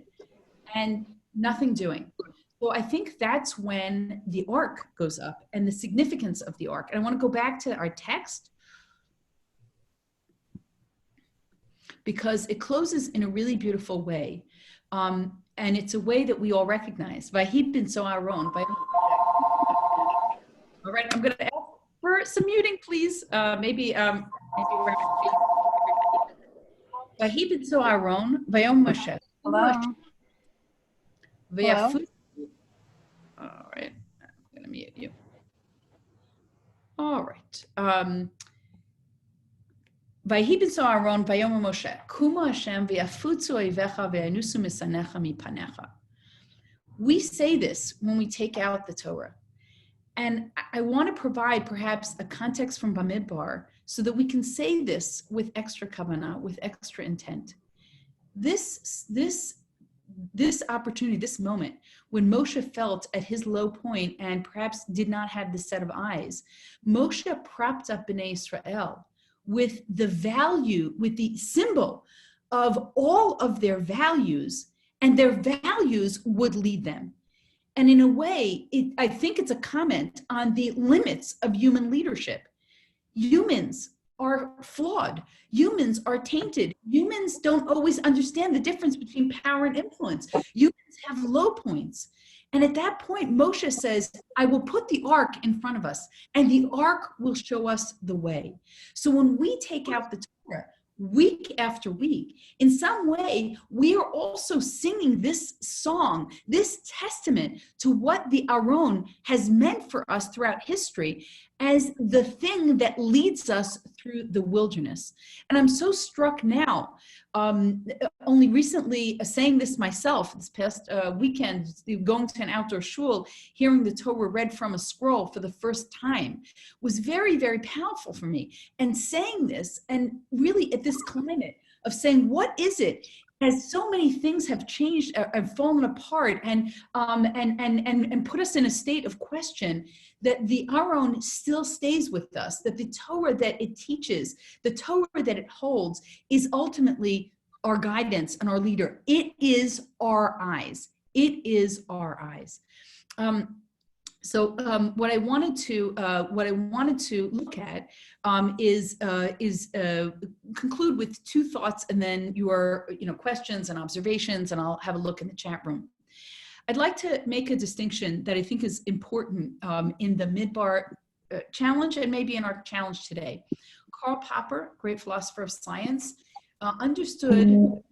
and nothing doing. So I think that's when the ark goes up and the significance of the ark. And I want to go back to our text because it closes in a really beautiful way. And it's a way that we all recognize. Vahib bin So'aron. All right, I'm going to ask for some muting, please. Maybe we're Vahib bin So'aron, Vayom Moshe. Hello. All right, I'm going to mute you. All right. Vayhi bin So'aron, Vayom Moshe, Kuma Hashem v'yafutzu oivecha v'yanusu misanecha mipanecha. We say this when we take out the Torah. And I want to provide perhaps a context from Bamidbar so that we can say this with extra kavanah, with extra intent. This opportunity, this moment, when Moshe felt at his low point and perhaps did not have the set of eyes, Moshe propped up Bnei Israel with the value, with the symbol of all of their values, and their values would lead them. And in a way, I think it's a comment on the limits of human leadership. Humans are flawed. Humans are tainted. Humans don't always understand the difference between power and influence. Humans have low points. And at that point, Moshe says, I will put the ark in front of us, and the ark will show us the way. So when we take out the Torah, week after week, in some way, we are also singing this song, this testament to what the Aron has meant for us throughout history as the thing that leads us through the wilderness. And I'm so struck now, only recently saying this myself, this past weekend, going to an outdoor shul, hearing the Torah read from a scroll for the first time was very, very powerful for me. And saying this, and really at this climate of saying, what is it? As so many things have changed and fallen apart and put us in a state of question, that the Aron still stays with us, that the Torah that it teaches, the Torah that it holds is ultimately our guidance and our leader. It is our eyes. It is our eyes. So what I wanted to look at is conclude with two thoughts, and then your questions and observations, and I'll have a look in the chat room. I'd like to make a distinction that I think is important in the Midbar challenge and maybe in our challenge today. Karl Popper, great philosopher of science, divided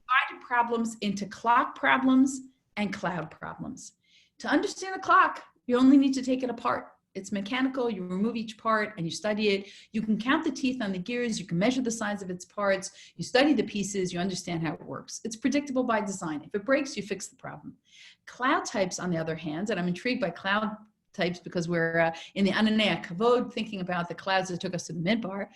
problems into clock problems and cloud problems. To understand a clock, you only need to take it apart. It's mechanical. You remove each part and you study it. You can count the teeth on the gears. You can measure the size of its parts. You study the pieces. You understand how it works. It's predictable by design. If it breaks, you fix the problem. Cloud types, on the other hand, and I'm intrigued by cloud types because we're in the Ananei Kavod, thinking about the clouds that took us to the Bamidbar.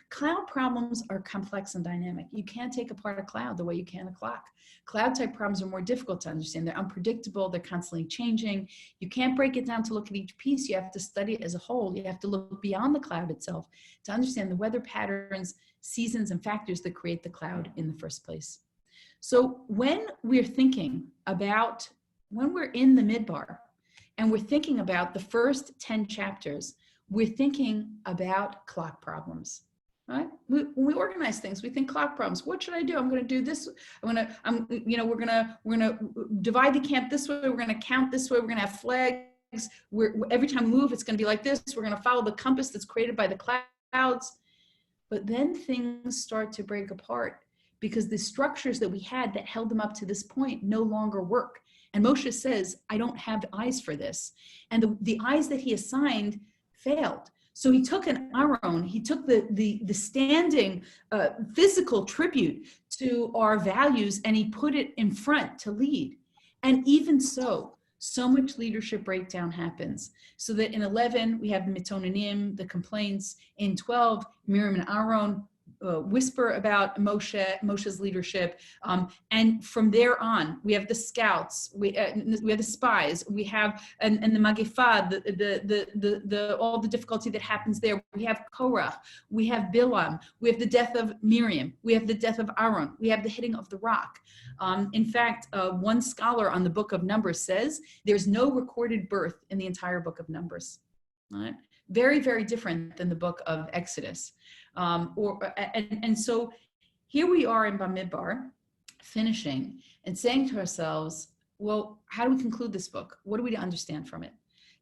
Cloud problems are complex and dynamic. You can't take apart a cloud the way you can a clock. Cloud type problems are more difficult to understand. They're unpredictable. They're constantly changing. You can't break it down to look at each piece. You have to study it as a whole. You have to look beyond the cloud itself to understand the weather patterns, seasons, and factors that create the cloud in the first place. So when we're thinking about, when we're in the Midbar and we're thinking about the first 10 chapters, we're thinking about clock problems. Right? When we organize things, we think clock problems. What should I do? I'm going to do this. we're going to divide the camp this way. We're going to count this way. We're going to have flags. Every time we move, it's going to be like this. We're going to follow the compass that's created by the clouds. But then things start to break apart because the structures that we had that held them up to this point no longer work. And Moshe says, I don't have eyes for this. And the eyes that he assigned failed. So he took an Aron, he took the standing physical tribute to our values and he put it in front to lead. And even so much leadership breakdown happens. So that in 11, we have the mitonanim, the complaints. In 12, Miriam and Aaron whisper about Moshe's leadership. And from there on, we have the scouts, we have the spies, we have, and the Magifa, all the difficulty that happens there. We have Korach, we have Bilam, we have the death of Miriam, we have the death of Aaron, we have the hitting of the rock. In fact, one scholar on the book of Numbers says there's no recorded birth in the entire book of Numbers. Right? Very, very different than the book of Exodus. And so here we are in Bamidbar, finishing and saying to ourselves, well, how do we conclude this book? What do we understand from it?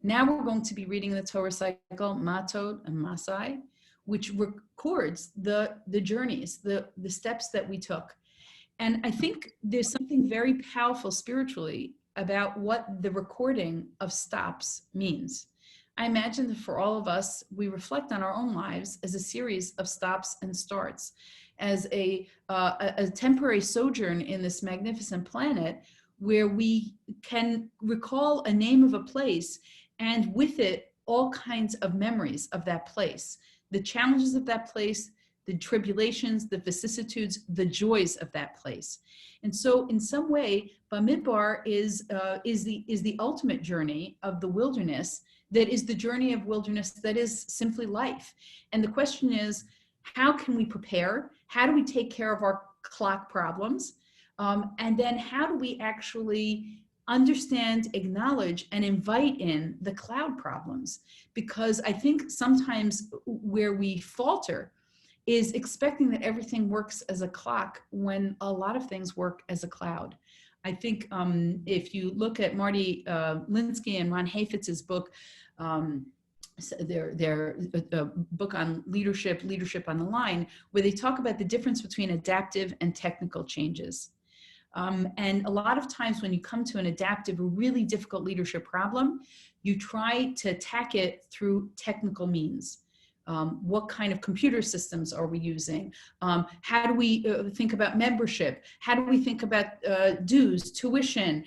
Now we're going to be reading the Torah cycle, Matot and Masai, which records the journeys, the steps that we took. And I think there's something very powerful spiritually about what the recording of stops means. I imagine that for all of us, we reflect on our own lives as a series of stops and starts, as a temporary sojourn in this magnificent planet where we can recall a name of a place and with it all kinds of memories of that place, the challenges of that place, the tribulations, the vicissitudes, the joys of that place. And so in some way, Bamidbar is the ultimate journey of the wilderness, that is the journey of wilderness that is simply life. And the question is, how can we prepare? How do we take care of our clock problems? And then how do we actually understand, acknowledge, and invite in the cloud problems? Because I think sometimes where we falter is expecting that everything works as a clock when a lot of things work as a cloud. I think if you look at Marty Linsky and Ron Hafetz's book, their book on leadership on the line, where they talk about the difference between adaptive and technical changes. And a lot of times when you come to an adaptive, a really difficult leadership problem, you try to attack it through technical means. What kind of computer systems are we using? How do we think about membership? How do we think about dues, tuition,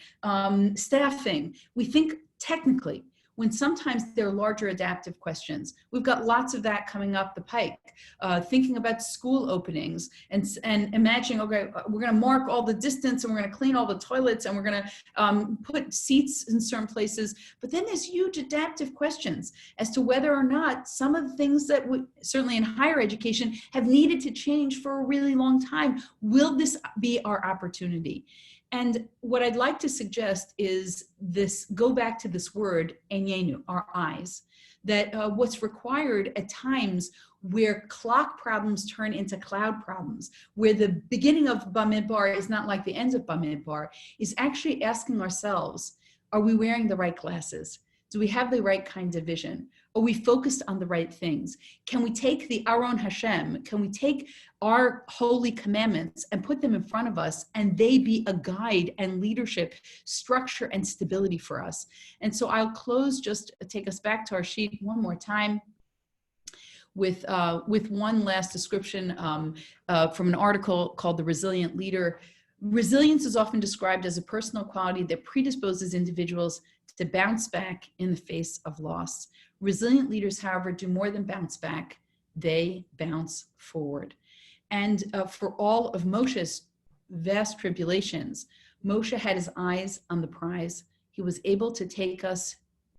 staffing? We think technically, when sometimes there are larger adaptive questions. We've got lots of that coming up the pike, thinking about school openings and imagining, okay, we're gonna mark all the distance and we're gonna clean all the toilets and we're gonna put seats in certain places. But then there's huge adaptive questions as to whether or not some of the things that certainly in higher education have needed to change for a really long time. Will this be our opportunity? And what I'd like to suggest is this, go back to this word, enyenu, our eyes, that what's required at times where clock problems turn into cloud problems, where the beginning of Bamidbar is not like the end of Bamidbar, is actually asking ourselves, are we wearing the right glasses? Do we have the right kind of vision? Are we focused on the right things? Can we take the Aron Hashem? Can we take our holy commandments and put them in front of us, and they be a guide and leadership, structure and stability for us? And so I'll close, just take us back to our sheet one more time with one last description from an article called The Resilient Leader. Resilience is often described as a personal quality that predisposes individuals to bounce back in the face of loss. Resilient leaders, however, do more than bounce back. They bounce forward. And for all of Moshe's vast tribulations, Moshe had his eyes on the prize. He was able to take us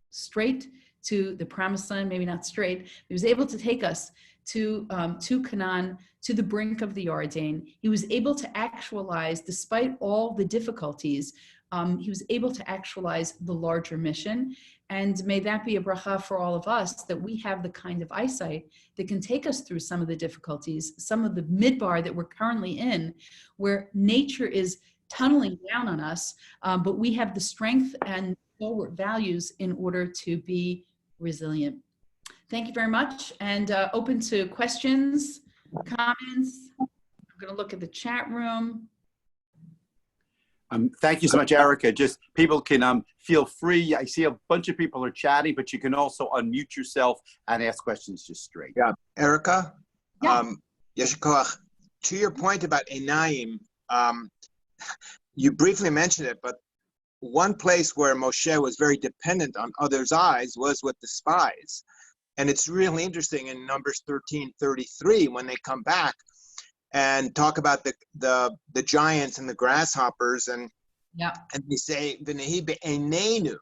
straight to the promised land, maybe not straight. He was able to take us to Canaan, to the brink of the Jordan. He was able to actualize, despite all the difficulties, he was able to actualize the larger mission. And may that be a bracha for all of us, that we have the kind of eyesight that can take us through some of the difficulties, some of the midbar that we're currently in, where nature is tunneling down on us, but we have the strength and forward values in order to be resilient. Thank you very much, and open to questions, comments. I'm going to look at the chat room. Thank you so much, Erica. Just people can feel free. I see a bunch of people are chatting, but you can also unmute yourself and ask questions just straight. Yeah, Erica. Yeah. Yesh koach. To your point about Einayim, you briefly mentioned it, but one place where Moshe was very dependent on others' eyes was with the spies. And it's really interesting in Numbers 13:33 when they come back and talk about the giants and the grasshoppers, and they say v'nehi be'einenu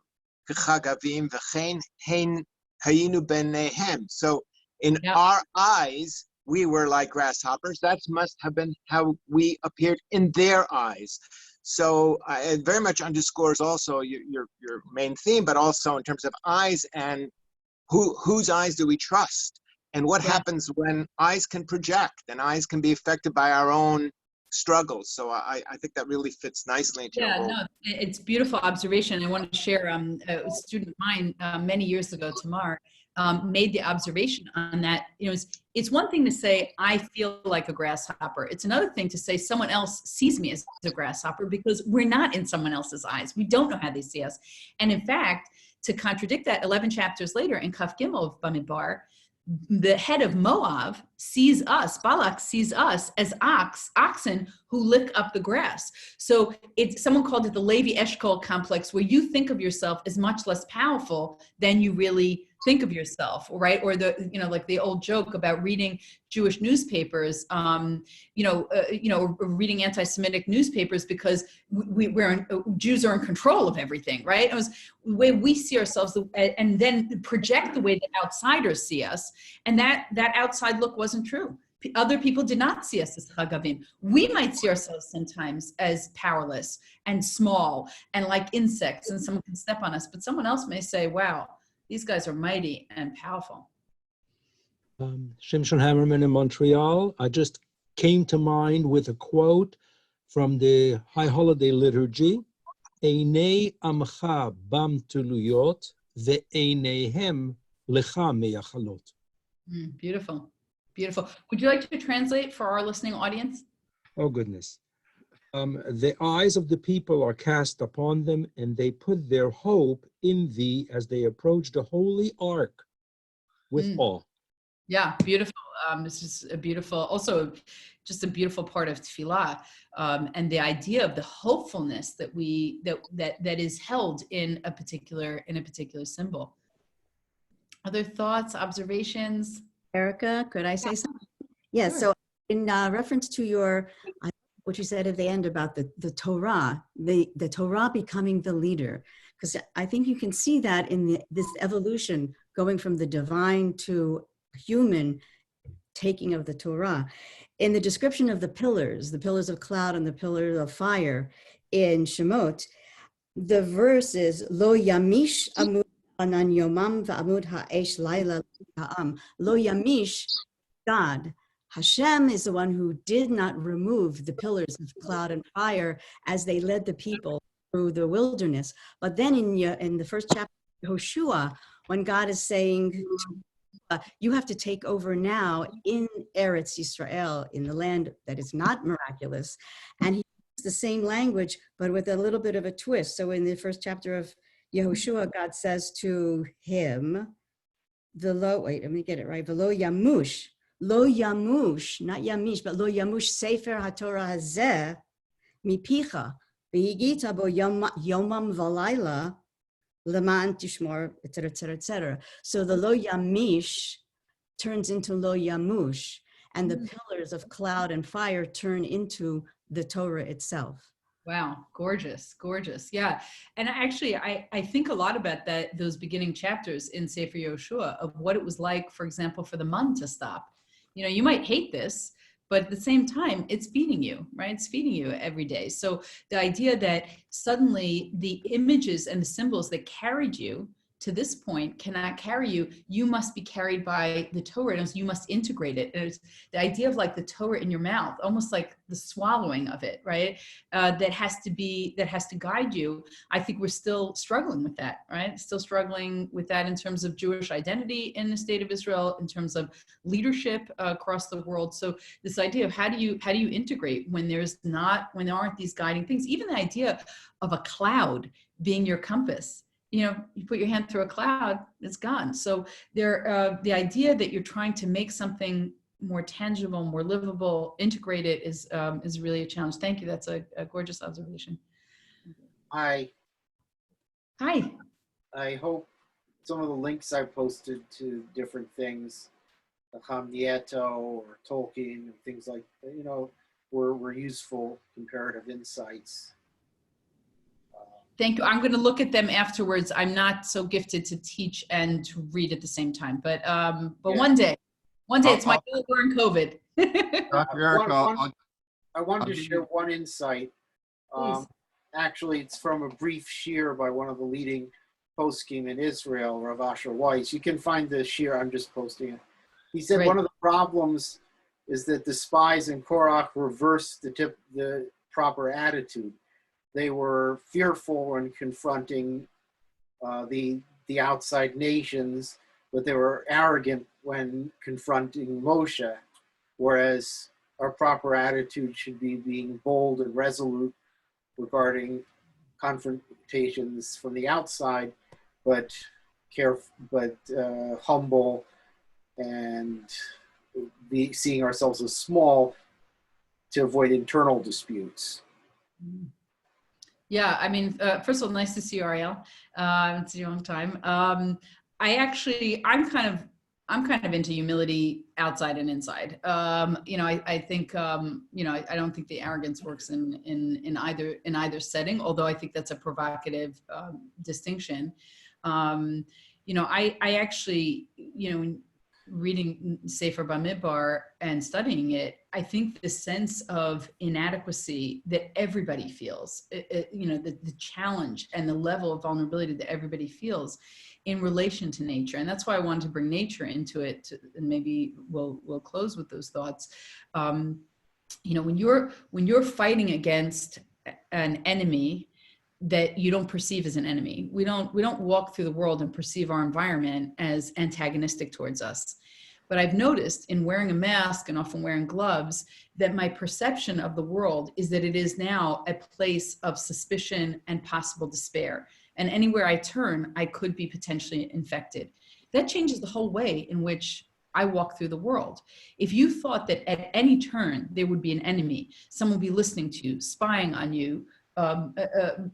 v'chagavim v'chein hein hayinu b'neihem. So in our eyes we were like grasshoppers. That must have been how we appeared in their eyes. So it very much underscores also your main theme, but also in terms of eyes, and whose eyes do we trust? And what happens when eyes can project and eyes can be affected by our own struggles? So I think that really fits nicely into your role. No, it's beautiful observation. I want to share a student of mine many years ago, Tamar, made the observation on that. You know, it's one thing to say, I feel like a grasshopper. It's another thing to say someone else sees me as a grasshopper, because we're not in someone else's eyes. We don't know how they see us. And in fact, to contradict that, 11 chapters later in Kaf Gimel of Bamidbar, the head of Moab sees us, Balak sees us as oxen who lick up the grass. So someone called it the Levi Eshkol complex, where you think of yourself as much less powerful than you really think of yourself, right? Or like the old joke about reading Jewish newspapers, reading anti-Semitic newspapers because Jews are in control of everything, right? It was the way we see ourselves, and then project the way that outsiders see us, and that outside look wasn't true. Other people did not see us as chagavim. We might see ourselves sometimes as powerless and small and like insects, and someone can step on us, but someone else may say, wow, these guys are mighty and powerful. Shimshon Hammerman in Montreal. I just came to mind with a quote from the High Holiday Liturgy. Einei amcha bam tuluyot ve'eineihem lecha meyachalot. Beautiful, beautiful. Would you like to translate for our listening audience? Oh, goodness. The eyes of the people are cast upon them, and they put their hope in thee as they approach the holy ark with awe. Yeah, beautiful. This is a beautiful, also just a beautiful part of tefillah, and the idea of the hopefulness that that is held in a particular symbol. Other thoughts, observations? Erica, could I say something? Yes. Sure. So in reference to what you said at the end about the Torah, the Torah becoming the leader, because I think you can see that in this evolution going from the divine to human taking of the Torah. In the description of the pillars of cloud and the pillars of fire in Shemot, the verse is Lo Yamish Amud Anan Yomam Va'amud Ha'esh Laila Ha'am. Lo Yamish, God. Hashem is the one who did not remove the pillars of cloud and fire as they led the people through the wilderness. But then in the first chapter Yehoshua, when God is saying, you have to take over now in Eretz Yisrael, in the land that is not miraculous. And he uses the same language, but with a little bit of a twist. So in the first chapter of Yehoshua, God says to him, wait, let me get it right. Velo yamush, lo yamush, not yamish, but lo yamush sefer haTorah hazeh mipicha, v'higita bo yomam v'layla, leman tishmor, et cetera, et cetera. So the lo yamish turns into lo yamush, and the pillars of cloud and fire turn into the Torah itself. Wow, gorgeous, gorgeous. Yeah. And actually, I think a lot about those beginning chapters in Sefer Yehoshua of what it was like, for example, for the mun to stop. You know, you might hate this, but at the same time, it's feeding you, right? It's feeding you every day. So the idea that suddenly the images and the symbols that carried you to this point cannot carry you, you must be carried by the Torah, and you must integrate it. And it's the idea of like the Torah in your mouth, almost like the swallowing of it, right? That has to guide you. I think we're still struggling with that, right? Still struggling with that in terms of Jewish identity in the state of Israel, in terms of leadership across the world. So this idea of how do you integrate when there aren't these guiding things, even the idea of a cloud being your compass. You know, you put your hand through a cloud, it's gone. So the idea that you're trying to make something more tangible, more livable, integrated is really a challenge. Thank you. That's a gorgeous observation. Hi. Hi. I hope some of the links I posted to different things, the Hamnieto or Tolkien and things like that, you know, were useful comparative insights. Thank you. I'm going to look at them afterwards. I'm not so gifted to teach and to read at the same time, but yeah. one day it's my goal. We're in COVID. Dr. Eric, I wanted to share one insight. Actually, it's from a brief shir by one of the leading poskim in Israel, Rav Asher Weiss. You can find the shir. I'm just posting it. He said One of the problems is that the spies in Korach reversed the proper attitude. They were fearful when confronting the outside nations, but they were arrogant when confronting Moshe, whereas our proper attitude should be being bold and resolute regarding confrontations from the outside, but humble and seeing ourselves as small to avoid internal disputes. Yeah, I mean, first of all, nice to see you, Ariel. It's a long time. I'm kind of into humility outside and inside. You know, I think, you know, I don't think the arrogance works in either setting, although I think that's a provocative distinction. You know, I actually, you know, reading Sefer Bamidbar and studying it, I think the sense of inadequacy that everybody feels, you know, the challenge and the level of vulnerability that everybody feels in relation to nature. And that's why I wanted to bring nature into it, and maybe we'll close with those thoughts. You know, when you're fighting against an enemy that you don't perceive as an enemy. We don't walk through the world and perceive our environment as antagonistic towards us. But I've noticed in wearing a mask and often wearing gloves that my perception of the world is that it is now a place of suspicion and possible despair. And anywhere I turn, I could be potentially infected. That changes the whole way in which I walk through the world. If you thought that at any turn there would be an enemy, someone would be listening to you, spying on you,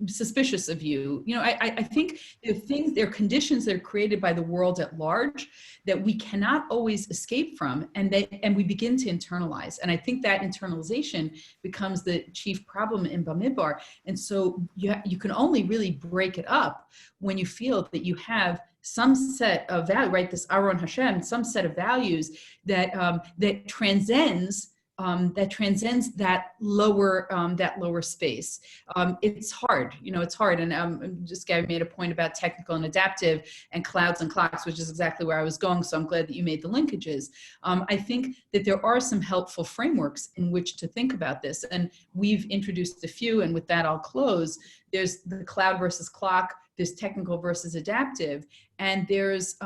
suspicious of you. You know, I think there are conditions that are created by the world at large that we cannot always escape from, and we begin to internalize. And I think that internalization becomes the chief problem in Bamidbar. And so you can only really break it up when you feel that you have some set of value, right? This Aron Hashem, some set of values that transcends that lower space. It's hard, you know, it's hard. And just Gary made a point about technical and adaptive and clouds and clocks, which is exactly where I was going. So I'm glad that you made the linkages. I think that there are some helpful frameworks in which to think about this. And we've introduced a few, and with that I'll close. There's the cloud versus clock. there's technical versus adaptive, and there's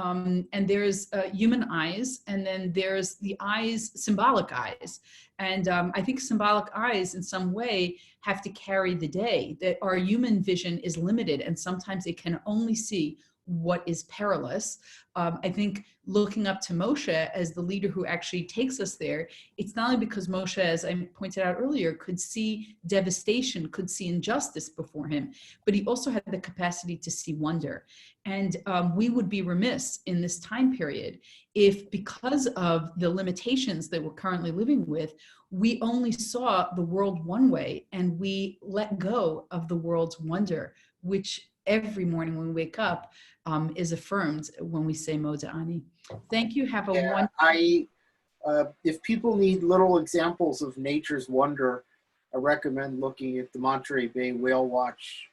human eyes, and then there's the eyes, symbolic eyes. And I think symbolic eyes in some way have to carry the day, that our human vision is limited, and sometimes it can only see what is perilous. I think looking up to Moshe as the leader who actually takes us there, it's not only because Moshe, as I pointed out earlier, could see devastation, could see injustice before him, but he also had the capacity to see wonder. And we would be remiss in this time period if, because of the limitations that we're currently living with, we only saw the world one way and we let go of the world's wonder, which every morning when we wake up is affirmed when we say Moda Ani. Thank you. Have a wonderful. If people need little examples of nature's wonder, I recommend looking at the Monterey Bay Whale Watch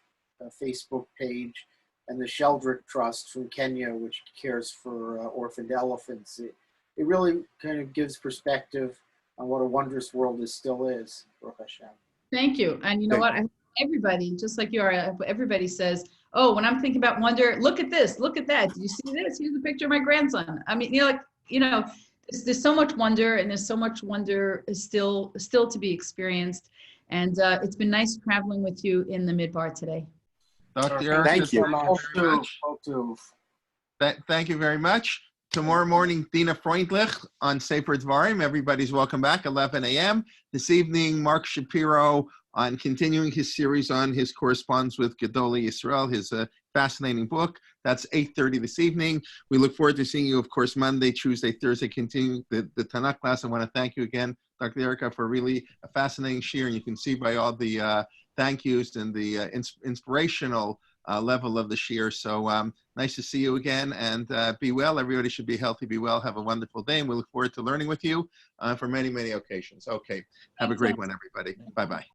Facebook page and the Sheldrick Trust from Kenya, which cares for orphaned elephants. It really kind of gives perspective on what a wondrous world it still is. Baruch Hashem. Thank you. And you know what? Everybody, just like you are, everybody says, oh, when I'm thinking about wonder, look at this, look at that. Do you see this? Here's a picture of my grandson. I mean, there's so much wonder, and there's so much wonder is still to be experienced. And it's been nice traveling with you in the Midbar today. Dr. Erica, Thank you. Thank you very much. Tomorrow morning, Dina Freundlich on Sefer Dvarim. Everybody's welcome back, 11 a.m. This evening, Mark Shapiro on continuing his series on his correspondence with Gedolei Yisrael, his fascinating book. That's 8:30 this evening. We look forward to seeing you, of course, Monday, Tuesday, Thursday, continuing the Tanach class. I want to thank you again, Dr. Erica, for really a fascinating share. And you can see by all the thank yous and the inspirational level of the share. So nice to see you again, and be well. Everybody should be healthy, be well, have a wonderful day, and we look forward to learning with you for many, many occasions. Okay, have a great one, everybody. Bye-bye.